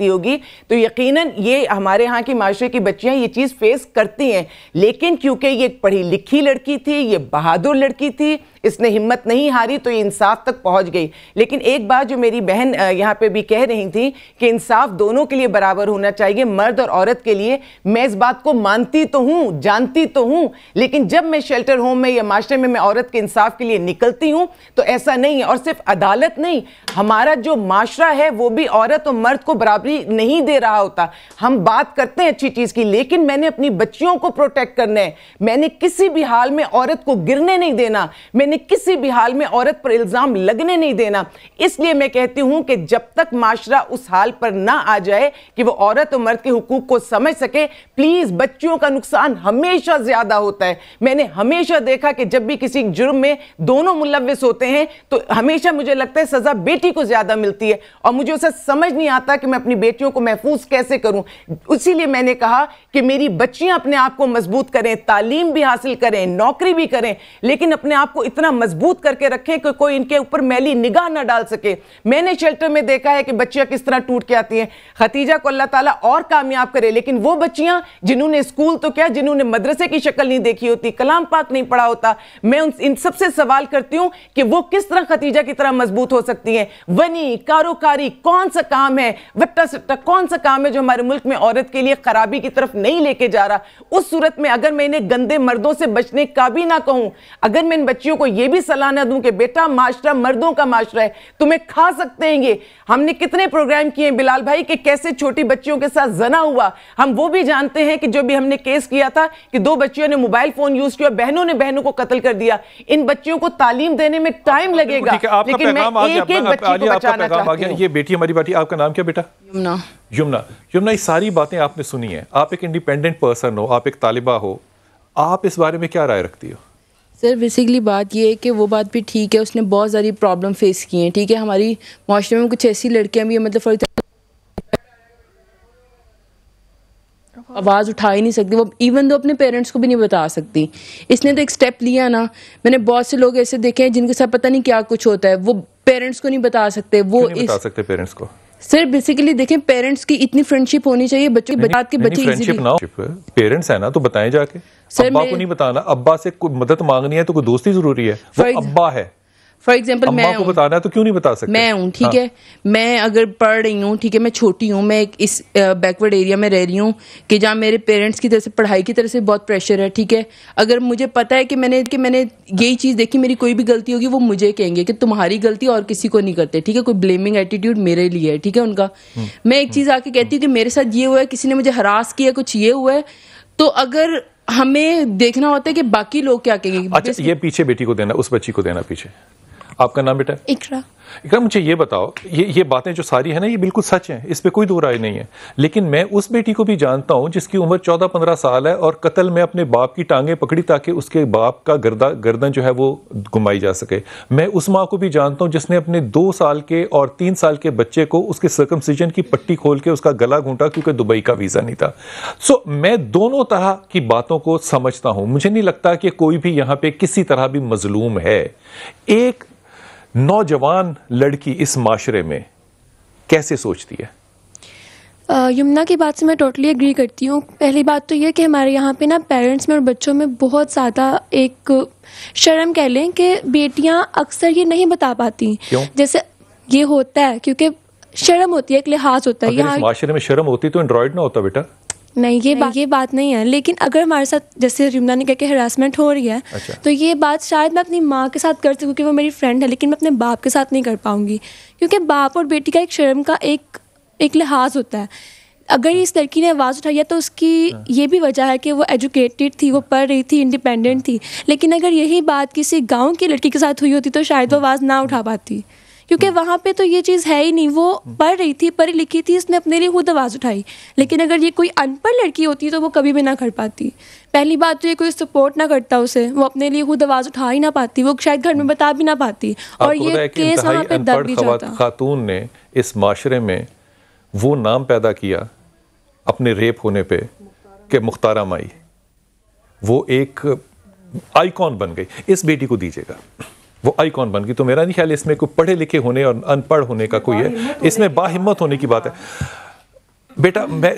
ہوگی تو یقیناً یہ ہمارے ہاں کی معاشرے کی بچیاں یہ چیز فیس کرتی ہیں, لیکن کیونکہ یہ پڑھی لکھی لڑکی تھی, یہ بہادر لڑکی تھی, اس نے ہمت نہیں ہاری تو یہ انصاف تک پہنچ گئی. لیکن ایک بات جو میری بہن یہاں پہ بھی کہہ رہی تھی کہ انصاف دونوں کے لیے برابر ہونا چاہیے, مرد اور عورت کے لیے, میں اس بات کو مانتی تو ہوں, جانتی تو ہوں, لیکن جب میں شیلٹر ہوم میں یا معاشرے میں عورت کے انصاف کے لیے نکلتی ہوں تو ایسا نہیں ہے. اور صرف عدالت نہیں, ہمارا جو معاشرہ ہے وہ بھی عورت اور مرد کو برابری نہیں دے رہا ہوتا. ہم بات کرتے ہیں اچھی چیز کی, لیکن میں نے اپنی بچیوں کو پروٹیکٹ کرنا ہے. میں نے کسی بھی حال میں عورت کو گرنے نہیں دینا, میں نے کسی بھی حال میں عورت پر الزام لگنے نہیں دینا. اس لیے میں کہتی ہوں کہ جب تک معاشرہ اس حال پر نہ آ جائے کہ وہ عورت اور مرد کے حقوق کو سمجھ سکے, پلیز, بچیوں کا نقصان ہمیشہ زیادہ ہوتا ہے. میں نے ہمیشہ دیکھا کہ جب بھی کسی جرم میں دونوں ملوث ہوتے ہیں تو ہمیشہ مجھے لگتا ہے سزا بیٹی کو زیادہ ملتی ہے, اور مجھے اسے سمجھ نہیں آتا کہ میں اپنی بیٹیوں کو محفوظ کیسے کروں. اسی لیے میں نے کہا کہ میری بچیاں اپنے آپ کو مضبوط کریں, تعلیم بھی حاصل کریں, نوکری بھی کریں, لیکن اپنے آپ کو اتنا مضبوط کر کے رکھیں کہ کوئی ان کے اوپر میلی نگاہ نہ ڈال سکے. میں نے شیلٹر میں دیکھا ہے کہ بچیاں کس طرح ٹوٹ کے آتی ہیں. ختیجہ کو اللہ تعالیٰ اور کامیاب کرے, لیکن وہ بچیاں جنہوں نے اسکول تو کیا, جنہوں نے مدرسے کی شکل نہیں دیکھی ہوتی, کلام پاک نہیں پڑھا ہوتا, میں ان سب سے سوال کرتی ہوں کہ وہ کس طرح ختیجہ کی طرح مضبوط ہو سکتی ہیں. ونی, کاروکاری کون سا کام ہے, وٹا سٹا کون سا کام ہے جو ہمارے ملک میں عورت کے لیے خرابی کی طرف نہیں لے کے جا رہا. اس صورت میں اگر میں انہیں گندے مردوں سے بچنے کا بھی نہ کہوں, اگر میں ان بچیوں کو یہ بھی صلاح نہ دوں کہ بیٹا معاشرہ مردوں کا معاشرہ ہے, تمہیں کھا سکتے ہیں یہ. ہم نے کتنے پروگرام کیے ہیں بلال بھائی کہ کیسے چھوٹی بچیوں کے ساتھ زنا ہوا. ہم وہ بھی جانتے ہیں کہ جو بھی ہم نے کیس کیا تھا کہ 2 بچیوں نے موبائل فون یوز کیا, بہنوں نے بہنوں کو قتل کر دیا. ان بچیوں کو تعلیم دینے میں ٹائم لگے گا, لیکن میں ایک ایک بچی کو بچانا چاہتی ہوں. یہ بیٹی ہماری بیٹی, آپ کا نام کیا بیٹا؟ یمنا. یمنا, یہ ساری باتیں آپ نے سنی ہیں, آپ ایک انڈیپینڈنٹ پرسن ہو, آپ ایک طالبہ ہو, آپ اس بارے میں کیا رائے رکھتی ہو؟ سر بیسیکلی بات یہ ہے کہ وہ بات بھی ٹھیک ہے, اس نے بہت ساری پرابلم فیس کی ہیں, ٹھیک ہے. ہماری معاشرے میں کچھ ایسی لڑکیاں بھی ہیں, مطلب آواز اٹھا ہی نہیں سکتی, وہ ایون دو اپنے پیرنٹس کو بھی نہیں بتا سکتی. اس نے تو ایک سٹیپ لیا نا. میں نے بہت سے لوگ ایسے دیکھے ہیں جن کے ساتھ پتہ نہیں کیا کچھ ہوتا ہے, وہ پیرنٹس کو نہیں بتا سکتے. وہ نہیں بتا سکتے پیرنٹس کو. سر بیسیکلی دیکھیں, پیرنٹس کی اتنی فرینڈشپ ہونی چاہیے بچوں کے بات کے بچے ایزیلی. پیرنٹس ہیں نا تو بتائیں جا کے. ابا کو نہیں بتانا, ابا سے کوئی مدد مانگنی ہے تو کوئی دوستی ضروری ہے, وہ ابا ہے. فار ایگزامپل میں کو بتانا ہے تو کیوں نہیں بتا سکتے؟ میں ہوں, ٹھیک ہے, میں اگر پڑھ رہی ہوں, ٹھیک ہے, میں چھوٹی ہوں, میں اس بیکورڈ ایریا میں رہ رہی ہوں کہ جہاں میرے پیرنٹس کی طرف سے پڑھائی کی طرف سے بہت پریشر ہے, ٹھیک ہے. اگر مجھے پتا ہے کہ میں نے یہی چیز دیکھی, میری کوئی بھی غلطی ہوگی, وہ مجھے کہیں گے کہ تمہاری غلطی اور کسی کو نہیں کرتے, ٹھیک ہے. کوئی بلیمنگ ایٹیٹیوڈ میرے لیے ہے, ٹھیک ہے, ان کا. میں ایک چیز آ کے کہتی ہوں کہ میرے ساتھ یہ ہوا ہے, کسی نے مجھے ہراس کیا, کچھ یہ ہوا ہے, تو اگر ہمیں دیکھنا ہوتا ہے کہ باقی لوگ کیا کہیں گے. اچھا, یہ پیچھے بیٹی کو دینا, اس بچی کو دینا پیچھے. آپ کا نام بیٹا؟ اقرا. اقرا مجھے یہ بتاؤ, یہ باتیں جو ساری ہیں نا یہ بالکل سچ ہیں, اس پہ کوئی دو رائے نہیں ہے, لیکن میں اس بیٹی کو بھی جانتا ہوں جس کی عمر 14-15 سال ہے اور قتل میں اپنے باپ کی ٹانگیں پکڑی تاکہ اس کے باپ کا گردن جو ہے وہ گمائی جا سکے. میں اس ماں کو بھی جانتا ہوں جس نے اپنے 2 سال کے اور 3 سال کے بچے کو اس کے سرکمسیجن کی پٹی کھول کے اس کا گلا گھونٹا کیونکہ دبئی کا ویزا نہیں تھا. سو میں دونوں طرح کی باتوں کو سمجھتا ہوں. مجھے نہیں لگتا کہ کوئی بھی یہاں پہ کسی طرح بھی مظلوم ہے. ایک نوجوان لڑکی اس معاشرے میں کیسے سوچتی ہے؟ یمنا کی بات سے میں ٹوٹلی اگری کرتی ہوں. پہلی بات تو یہ کہ ہمارے یہاں پہ نا پیرنٹس میں اور بچوں میں بہت زیادہ ایک شرم کہہ لیں کہ بیٹیاں اکثر یہ نہیں بتا پاتی. جیسے یہ ہوتا ہے کیونکہ شرم ہوتی ہے, ایک لحاظ ہوتا ہے. اگر اس معاشرے میں شرم ہوتی تو اینڈرائڈ نہ ہوتا بیٹا. نہیں, یہ بات نہیں ہے. لیکن اگر ہمارے ساتھ جیسے یمنا نے کہا کہ ہراسمنٹ ہو رہی ہے, تو یہ بات شاید میں اپنی ماں کے ساتھ کر سکوں کیونکہ وہ میری فرینڈ ہے, لیکن میں اپنے باپ کے ساتھ نہیں کر پاؤں گی کیونکہ باپ اور بیٹی کا ایک شرم کا ایک لحاظ ہوتا ہے. اگر اس لڑکی نے آواز اٹھائی ہے تو اس کی یہ بھی وجہ ہے کہ وہ ایجوکیٹڈ تھی, وہ پڑھ رہی تھی, انڈیپینڈنٹ تھی. لیکن اگر یہی بات کسی گاؤں کی لڑکی کے ساتھ ہوئی ہوتی تو شاید وہ آواز نہ اٹھا پاتی کیونکہ وہاں پہ تو یہ چیز ہے ہی نہیں. وہ پڑھ رہی تھی, پڑھی لکھی تھی, اس نے اپنے لیے خود آواز اٹھائی. لیکن اگر یہ کوئی ان پڑھ لڑکی ہوتی تو وہ کبھی بھی نہ کر پاتی. پہلی بات تو یہ کوئی سپورٹ نہ کرتا اسے, وہ اپنے لیے خود آواز اٹھا ہی نہ پاتی, وہ شاید گھر میں بتا بھی نہ پاتی. اور یہ کیس وہاں پہ دب بھی جاتا. خاتون نے اس معاشرے میں وہ نام پیدا کیا اپنے ریپ ہونے پہ کہ مختارہ مائی, وہ ایک آئیکن بن گئی. اس بیٹی کو دیجیے گا, وہ آئیکن بن گئی. تو میرا نہیں خیال اس میں کوئی پڑھے لکھے ہونے اور ان پڑھ ہونے کا کوئی ہے, اس میں باہمت ہونے کی بات ہے. بیٹا میں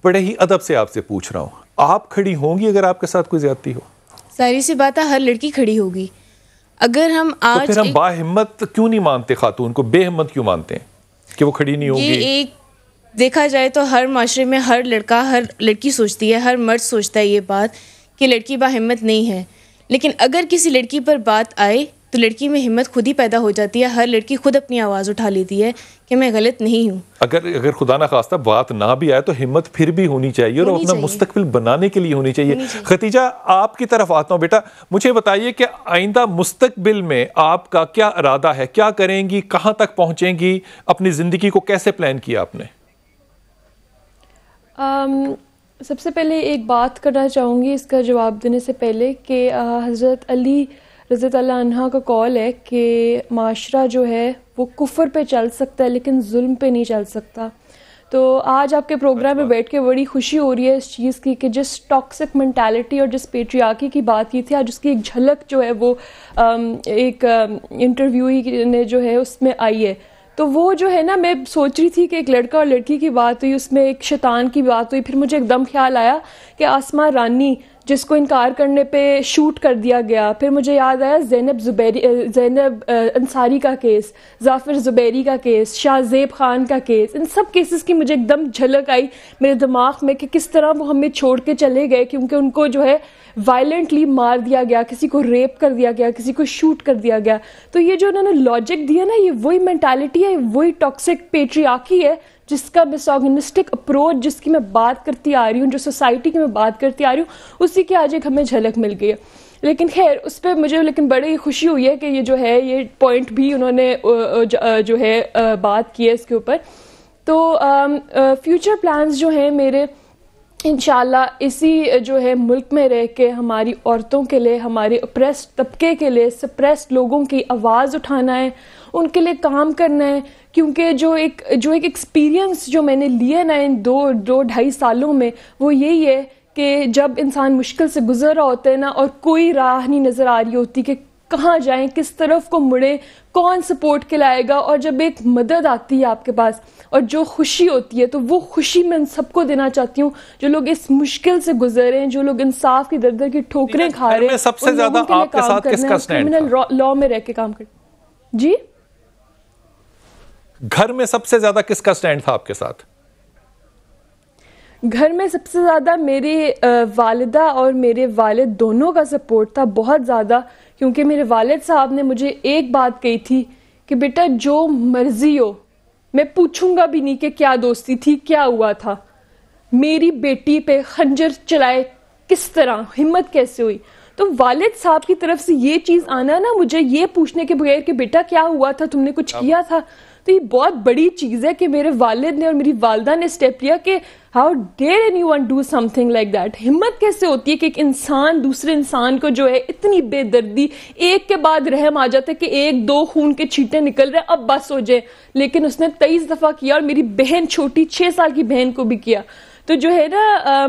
بڑے ہی ادب سے آپ سے پوچھ رہا ہوں, آپ کھڑی ہوں گی اگر آپ کے ساتھ کوئی زیادتی ہو؟ ساری سی بات ہے, ہر لڑکی کھڑی ہوگی. اگر ہم آج پھر ہم باہمت کیوں نہیں مانتے خاتون کو, بے ہمت کیوں مانتے ہیں کہ وہ کھڑی نہیں ہوگی؟ یہ ایک دیکھا جائے تو ہر معاشرے میں ہر لڑکا ہر لڑکی سوچتی ہے, ہر مرد سوچتا ہے یہ بات کہ لڑکی باہمت نہیں ہے. لیکن اگر کسی لڑکی پر بات آئے تو لڑکی میں ہمت خود ہی پیدا ہو جاتی ہے. ہر لڑکی خود اپنی آواز اٹھا لیتی ہے کہ میں غلط نہیں ہوں. اگر خدا نہ خواستہ بات نہ بھی آئے تو ہمت پھر بھی ہونی چاہیے اور اپنا مستقبل بنانے کے لیے ہونی چاہیے. ختیجہ آپ کی طرف آتا ہوں. بیٹا مجھے بتائیے کہ آئندہ مستقبل میں آپ کا کیا ارادہ ہے, کیا کریں گی, کہاں تک پہنچیں گی, اپنی زندگی کو کیسے پلان کیا آپ نے؟ سب سے پہلے ایک بات کرنا چاہوں گی اس کا جواب دینے سے پہلے کہ حضرت علی رضی اللہ عنہ کا قول ہے کہ معاشرہ جو ہے وہ کفر پہ چل سکتا ہے لیکن ظلم پہ نہیں چل سکتا. تو آج آپ کے پروگرام میں بیٹھ کے بڑی خوشی ہو رہی ہے اس چیز کی کہ جس ٹاکسک مینٹالٹی اور جس پیٹریارکی کی بات کی تھی آج اس کی ایک جھلک جو ہے وہ ایک انٹرویو نے جو ہے اس میں آئی ہے. تو وہ جو ہے نا, میں سوچ رہی تھی کہ ایک لڑکا اور لڑکی کی بات ہوئی, اس میں ایک شیطان کی بات ہوئی, پھر مجھے ایک دم خیال آیا کہ آسماء رانی جس کو انکار کرنے پہ شوٹ کر دیا گیا, پھر مجھے یاد آیا زینب انصاری کا کیس, ظافر زبیری کا کیس, شاہ زیب خان کا کیس. ان سب کیسز کی مجھے ایک دم جھلک آئی میرے دماغ میں کہ کس طرح وہ ہمیں چھوڑ کے چلے گئے کیونکہ ان کو جو ہے وائلنٹلی مار دیا گیا, کسی کو ریپ کر دیا گیا, کسی کو شوٹ کر دیا گیا. تو یہ جو انہوں نے لاجک دیا نا, یہ وہی مینٹالٹی ہے, وہی ٹاکسک پیٹریارکی ہے جس کا مسوگنسٹک اپروچ جس کی میں بات کرتی آ رہی ہوں, جو سوسائٹی کی میں بات کرتی آ رہی ہوں, اسی کی آج ایک ہمیں جھلک مل گئی ہے. لیکن خیر اس پہ مجھے بڑی خوشی ہوئی ہے کہ یہ جو ہے یہ پوائنٹ بھی انہوں نے جو ہے بات کی ہے اس کے اوپر. تو فیوچر پلانز جو ہیں میرے انشاءاللہ اسی جو ہے ملک میں رہ کے ہماری عورتوں کے لیے, ہمارے اپریسڈ طبقے کے لیے, سپریسڈ لوگوں کی آواز اٹھانا ہے, ان کے لیے کام کرنا ہے. کیونکہ جو ایک ایکسپیرینس جو میں نے لیا نا ان 2-2.5 سالوں میں, وہ یہی ہے کہ جب انسان مشکل سے گزر رہا ہوتا ہے نا اور کوئی راہ نہیں نظر آ رہی ہوتی کہ کہاں جائیں, کس طرف کو مڑیں, کون سپورٹ کے لائے گا, اور جب ایک مدد آتی ہے آپ کے پاس اور جو خوشی ہوتی ہے, تو وہ خوشی میں ان سب کو دینا چاہتی ہوں جو لوگ اس مشکل سے گزر رہے ہیں, جو لوگ انصاف کی در کی ٹھوکریں کھا رہے ہیں. سب سے زیادہ آپ کے ساتھ کس کا سٹینڈ تھا؟ لا میں رہ کے کام کر. جی گھر میں سب سے زیادہ کس کا سٹینڈ تھا آپ کے ساتھ؟ گھر میں سب سے زیادہ میری والدہ اور میرے والد دونوں کا سپورٹ تھا, بہت زیادہ. کیونکہ میرے والد صاحب نے مجھے ایک بات کہی تھی کہ بیٹا جو مرضی ہو, میں پوچھوں گا بھی نہیں کہ کیا دوستی تھی, کیا ہوا تھا, میری بیٹی پہ خنجر چلائے کس طرح, ہمت کیسے ہوئی. تو والد صاحب کی طرف سے یہ چیز آنا نا, مجھے یہ پوچھنے کے بغیر کہ بیٹا کیا ہوا تھا, تم نے کچھ کیا تھا, تو یہ بہت بڑی چیز ہے کہ میرے والد نے اور میری والدہ نے اسٹیپ لیا کہ how dare any one do some thing like that. ہمت کیسے ہوتی ہے کہ ایک انسان دوسرے انسان کو جو ہے اتنی بے دردی, ایک کے بعد رحم آ جاتا ہے کہ 1-2 خون کے چھینٹے نکل رہے اب بس ہو جائے, لیکن اس نے 23 دفعہ کیا, اور میری بہن چھوٹی 6 سال کی بہن کو بھی کیا. تو جو ہے نا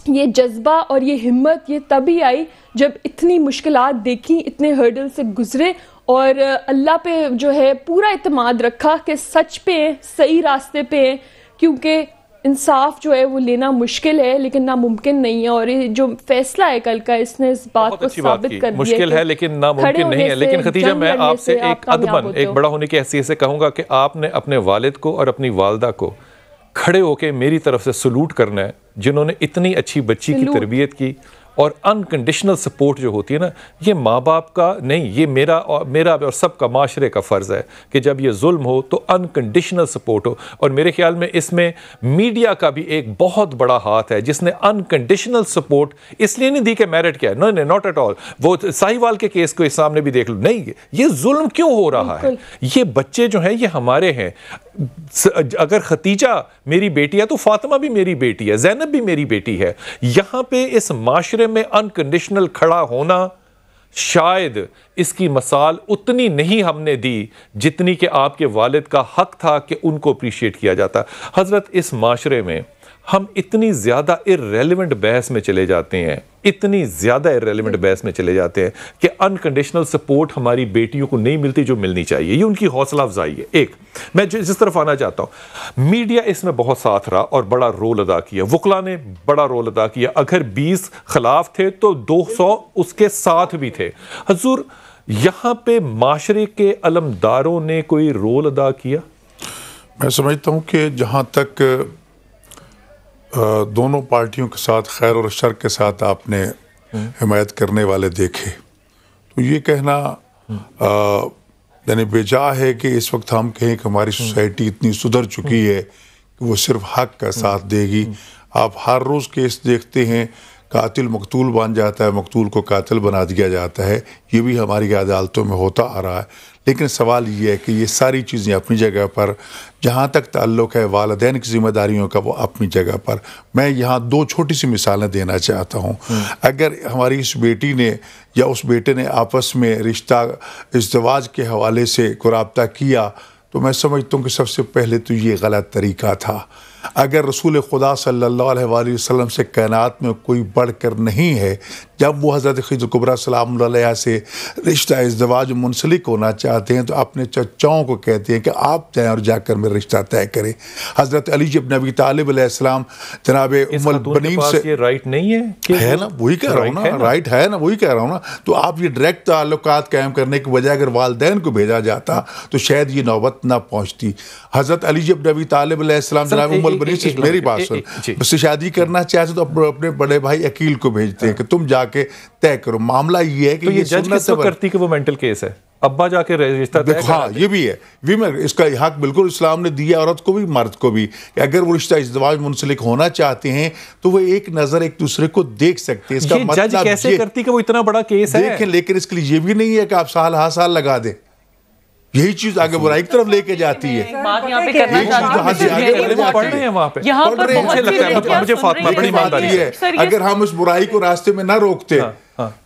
یہ جذبہ اور یہ ہمت یہ تبھی آئی جب اتنی مشکلات دیکھی, اتنے ہرڈل سے گزرے, اور اللہ پہ جو ہے پورا اعتماد رکھا کہ سچ پہ ہیں, صحیح راستے پہ ہیں, کیونکہ انصاف جو ہے وہ لینا مشکل ہے لیکن ناممکن نہیں ہے. اور یہ جو فیصلہ ہے کل کا, اس نے اس بات کو ثابت کر دیا مشکل ہے لیکن ناممکن نہیں ہے. لیکن خدیجہ میں آپ سے ایک ادباً ایک بڑا ہونے کی حیثیت سے کہوں گا کہ آپ نے اپنے والد کو اور اپنی والدہ کو کھڑے ہو کے میری طرف سے سلوٹ کرنا ہے, جنہوں نے اتنی اچھی بچی کی تربیت کی. اور انکنڈیشنل سپورٹ جو ہوتی ہے نا, یہ ماں باپ کا نہیں, یہ میرا اور سب کا معاشرے کا فرض ہے کہ جب یہ ظلم ہو تو انکنڈیشنل سپورٹ ہو. اور میرے خیال میں اس میں میڈیا کا بھی ایک بہت بڑا ہاتھ ہے, جس نے انکنڈیشنل سپورٹ اس لیے نہیں دی کہ میرٹ کیا ہے, نو ناٹ ایٹ آل. وہ ساہیوال کے کیس کو سامنے بھی دیکھ لو, نہیں یہ ظلم کیوں ہو رہا ہے, یہ بچے جو ہیں یہ ہمارے ہیں. اگر ختیجہ میری بیٹی ہے تو فاطمہ بھی میری بیٹی ہے, زینب بھی میری بیٹی ہے. یہاں پہ اس معاشرے میں انکنڈیشنل کھڑا ہونا, شاید اس کی مثال اتنی نہیں ہم نے دی جتنی کہ آپ کے والد کا حق تھا کہ ان کو اپریشیٹ کیا جاتا. حضرت اس معاشرے میں ہم اتنی زیادہ irrelevant بحث میں چلے جاتے ہیں, اتنی زیادہ irrelevant بحث میں چلے جاتے ہیں کہ انکنڈیشنل سپورٹ ہماری بیٹیوں کو نہیں ملتی جو ملنی چاہیے. یہ ان کی حوصلہ افزائی ہے. ایک میں جس طرف آنا چاہتا ہوں, میڈیا اس میں بہت ساتھ رہا اور بڑا رول ادا کیا, وکلا نے بڑا رول ادا کیا. اگر 20 خلاف تھے تو 200 اس کے ساتھ بھی تھے. حضور یہاں پہ معاشرے کے علمداروں نے کوئی رول ادا کیا؟ میں سمجھتا ہوں کہ جہاں تک دونوں پارٹیوں کے ساتھ خیر اور شر کے ساتھ آپ نے حمایت کرنے والے دیکھے, تو یہ کہنا یعنی بے جا ہے کہ اس وقت ہم کہیں کہ ہماری سوسائٹی اتنی سدھر چکی ہے کہ وہ صرف حق کا ساتھ دے گی. آپ ہر روز کیس دیکھتے ہیں, قاتل مقتول بن جاتا ہے, مقتول کو قاتل بنا دیا جاتا ہے. یہ بھی ہماری عدالتوں میں ہوتا آ رہا ہے. لیکن سوال یہ ہے کہ یہ ساری چیزیں اپنی جگہ پر, جہاں تک تعلق ہے والدین کی ذمہ داریوں کا وہ اپنی جگہ پر. میں یہاں 2 چھوٹی سی مثالیں دینا چاہتا ہوں. اگر ہماری اس بیٹی نے یا اس بیٹے نے آپس میں رشتہ ازدواج کے حوالے سے کوئی رابطہ کیا تو میں سمجھتا ہوں کہ سب سے پہلے تو یہ غلط طریقہ تھا. اگر رسول خدا صلی اللہ علیہ وآلہ وسلم سے کائنات میں کوئی بڑھ کر نہیں ہے, جب وہ حضرت خدیجہ کبریٰ سلام اللہ علیہ سے رشتہ ازدواج منسلک ہونا چاہتے ہیں تو اپنے چچاؤں کو کہتے ہیں کہ آپ جائیں اور جا کر میرا رشتہ طے کریں. حضرت علی ابن ابی طالب علیہ السلام جناب ام البنین سے, یہ رائٹ نہیں ہے نا, وہی کہہ رہا ہوں نا, رائٹ ہے نا, وہی کہہ رہا ہوں نا. تو آپ یہ ڈائریکٹ تعلقات قائم کرنے کی بجائے اگر والدین کو بھیجا جاتا تو شاید یہ نوبت نہ پہنچتی. حضرت علی ابن ابی طالب علیہ السلام جناب ام البنین سے, میری بات سن, اس سے شادی کرنا چاہتے تو اپنے بڑے بھائی عقیل کو بھیجتے ہیں کہ تم جا کے طے کرو. معاملہ یہ ہے کہ یہ جج کس کو کرتی کہ وہ مینٹل کیس ہے, ابا جا کے رشتہ طے کرا. ہاں یہ بھی ہے, اس کا حق بالکل اسلام نے دیا عورت کو بھی مرد کو بھی, کہ اگر وہ رشتہ ازدواج منسلک ہونا چاہتے ہیں تو وہ ایک نظر ایک دوسرے کو دیکھ سکتے ہیں. اس کا مطلب جج کیسے کرتی کہ وہ اتنا بڑا کیس ہے دیکھیں, لیکن اس کے لیے یہ بھی نہیں ہے کہ آپ سال ہر سال لگا دیں. یہی چیز آگے برائی کی طرف لے کے جاتی ہے. بات یہاں پہ کرنا چاہتے ہیں, یہاں پر مجھے فاطمہ بڑی ایمانداری ہے, اگر ہم اس برائی کو راستے میں نہ روکتے,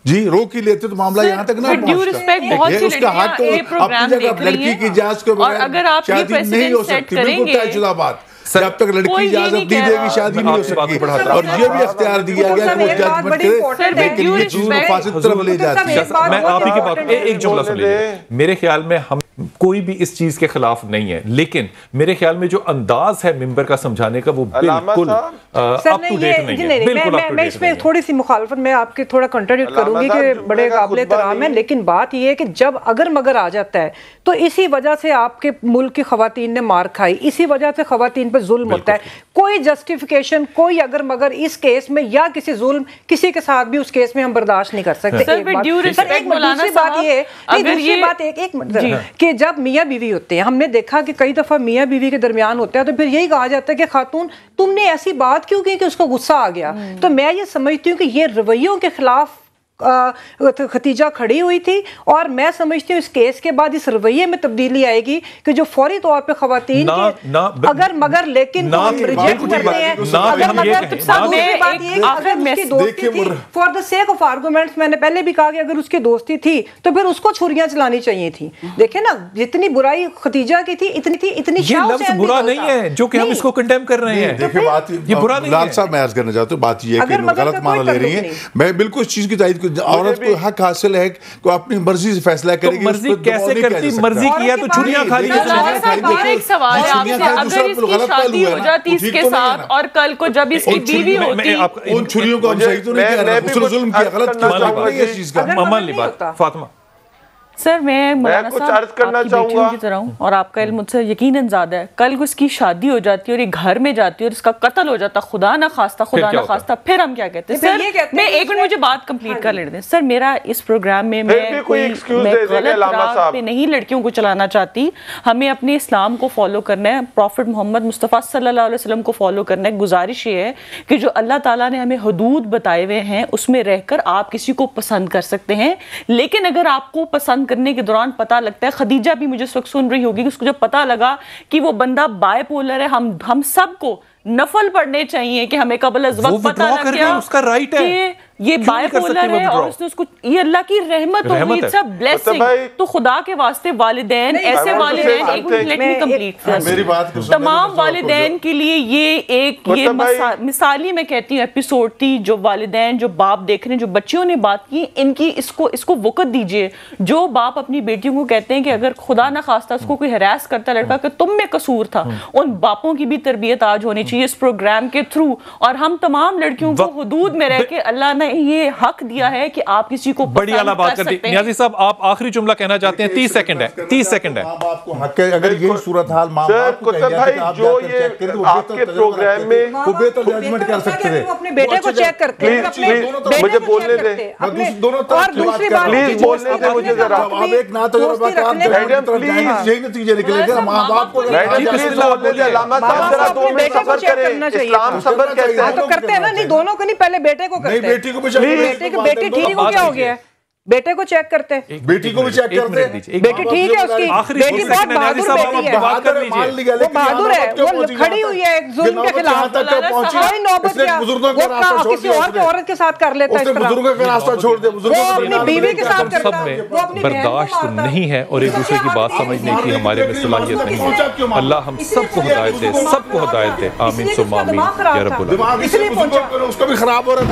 جی روک ہی لیتے تو معاملہ یہاں تک نہ پہنچتا. اس کا حق اپنی جگہ لڑکی کی اجازت کے بغیر شادی نہیں ہو سکتی, بالکل طے شدہ بات. جب تک لڑکی اجازت نہیں دے گی شادی نہیں ہو سکتی. اور یہ بھی اختیار دیا گیا کہ وہ ججمنٹ کرے, لیکن یہ چیز مفاسد طرف لے جاتی ہے. میں آپ ہی کی بات ایک جملہ سن لیجیے. میرے خیال میں ہم کوئی بھی اس چیز کے خلاف نہیں ہے, لیکن میرے خیال میں جو انداز ہے ممبر کا سمجھانے کا وہ بالکل اپ ٹو ڈیٹ نہیں ہے. میں اس میں تھوڑی سی مخالفت میں آپ کے تھوڑا کنٹریڈکٹ کروں گی کہ بڑے قابل احترام ہیں, لیکن بات یہ ہے کہ جب اگر مگر آ جاتا ہے تو اسی وجہ سے آپ کے ملک کی خواتین نے مار کھائی, اسی وجہ سے خواتین پہ ظلم ہوتا ہے. کوئی جسٹیفیکیشن, کوئی اگر مگر اس کیس میں یا کسی ظلم کسی کے ساتھ بھی اس کیس میں ہم برداشت نہیں کر سکتے. دوسری بات یہ ہے کہ جب میاں بیوی ہوتے ہیں, ہم نے دیکھا کہ کئی دفعہ میاں بیوی کے درمیان ہوتا ہے تو پھر یہی کہا جاتا ہے کہ خاتون تم نے ایسی بات کیوں کی کہ اس کو غصہ آ گیا. تو میں یہ سمجھتی ہوں کہ یہ رویوں کے خلاف ختیجہ کھڑی ہوئی تھی. اور میں سمجھتی ہوں اس کیس کے بعد اس رویے میں تبدیلی آئے گی کہ جو فوری طور پہ خواتین اگر مگر لیکن ریجیکٹ کرتے ہیں, اگر اس کی دوستی تھی for the sake of arguments, میں نے پہلے بھی کہا کہ اگر اس کی دوستی تھی تو پھر اس کو چھریاں چلانی چاہیے تھی. دیکھیں نا جتنی برائی ختیجہ کی تھی اتنی یہ لفظ برا نہیں ہے جو کہ ہم اس کو کنڈیم کر رہے ہیں. دیکھیں بات یہ برا نہیں ہے صاحب, میں عرض کرنا چاہتا ہوں بات یہ ہے کہ غلط معنی لے رہی ہیں. میں بالکل اس چیز کی تائید, عورت کو حق حاصل ہے کہ اپنی مرضی سے فیصلہ کرے گی. مرضی کیسے کرتی, مرضی کیا تو چھریاں کھا لی. ایک سوال ہے آپ سے, اگر اس کی شادی ہو جاتی اس کے ساتھ اور کل کو جب اس کی بیوی ہوتی, ان چھریوں کو ہم صحیح تو نہیں کہہ رہے, حسن ظلم کیا, غلط کیا, اس چیز کا مان لی بات. فاطمہ سر میں مولانا صاحب آپ کی بیٹیوں کی طرح ہوں اور آپ کا علم مجھ سے یقیناً زیادہ ہے. کل کو اس کی شادی ہو جاتی ہے اور یہ گھر میں جاتی ہے اور اس کا قتل ہو جاتا, خدا نہ خواستہ پھر ہم کیا کہتے ہیں؟ سر میں ایک منٹ مجھے بات کمپلیٹ کر لینے دیں. سر میرا اس پروگرام میں غلط راہ پہ نہیں لڑکیوں کو چلانا چاہتی. ہمیں اپنے اسلام کو فالو کرنا ہے, پروفٹ محمد مصطفیٰ صلی اللہ علیہ وسلم کو فالو کرنا ہے. گزارش یہ ہے کہ جو اللہ تعالیٰ نے ہمیں حدود بتائے ہوئے ہیں اس میں رہ کر آپ کسی کو پسند کر سکتے ہیں, لیکن اگر آپ کو پسند کرنے کے دوران پتہ لگتا ہے, خدیجہ بھی مجھے اس وقت سن رہی ہوگی کہ اس کو جب پتہ لگا کہ وہ بندہ بائی پولر ہے, ہم سب کو نفل پڑھنے چاہیے کہ ہمیں قبل از وقت پتہ لگ گیا اس کا رائٹ ہے کہ یہ بائی پولر ہے اور اس نے اس کو, یہ اللہ کی رحمت ہوگی, اٹس اے بلیسنگ. تو خدا کے واسطے والدین, ایسے والدین, ایک منٹ لیٹ می کمپلیٹ, تمام والدین کے لیے یہ مثالی میں کہتی ہوں ایپیسوڈ تھی. جو والدین, جو باپ دیکھ رہے ہیں, جو بچیوں نے بات کی, ان کی اس کو وقت دیجئے. جو باپ اپنی بیٹیوں کو کہتے ہیں کہ اگر خدا نہ خواستہ اس کو کوئی ہراس کرتا لڑکا کہ تم میں قصور تھا, ان باپوں کی بھی تربیت آج ہونی چاہیے اس پروگرام کے تھرو. اور ہم تمام لڑکیوں کو حدود میں رہ کے اللہ نے یہ حق دیا ہے کہ آپ کسی کو بڑی اعلیٰ بات کرتے ہیں. نیازی صاحب آپ آخری جملہ کہنا چاہتے ہیں, 30 سیکنڈ ہے, 30 سیکنڈ ہے. آپ کو حق ہے, اگر یہ صورتحال ماں باپ کو کہہ دیا کہ آپ جو یہ آپ کے پروگرام میں وہ بہتر ججمنٹ کر سکتے تھے. اپنے بیٹے کو چیک کرتے ہیں, مجھے بولنے دیں, اور دوسری بات پلیز بولنے دیں مجھے ذرا. آپ ایک نہ تجربہ کار یہی نتیجے نکلے گا. ماں باپ کو پلیز بولنے دیں. علامہ صاحب ذرا 2 منٹ صبر کریں, اسلام صبر کہتے ہیں. تو کرتے ہیں نا, نہیں دونوں کو نہیں, پہلے بیٹے کو کرتے ہیں. بیٹی ٹھیک کو کیا ہو گیا ہے, بیٹے کو چیک کرتے ہیں, بیٹی کو بھی چیک کرتے ہیں. بیٹی ٹھیک ہے, اس کی بیٹی بہت بہادر بیٹی ہے, وہ بہادر ہے, وہ کھڑی ہوئی ہے ظلم کے خلاف. کوئی نوبت کیا, وہ کسی اور کی عورت کے ساتھ کر لیتا ہے اس طرح, بزرگوں کا راستہ چھوڑ دے, وہ اپنی بیوی کے ساتھ کرتا ہے. سب میں برداشت نہیں ہے اور ایک دوسرے کی بات سمجھنے کی ہمارے میں صلاحیت نہیں ہے. اللہ ہم سب کو ہدایت دے, سب کو ہدایت دے. آمین ثم آمین یا رب العالمین. اس کو بھی خراب ہو رہا ہے.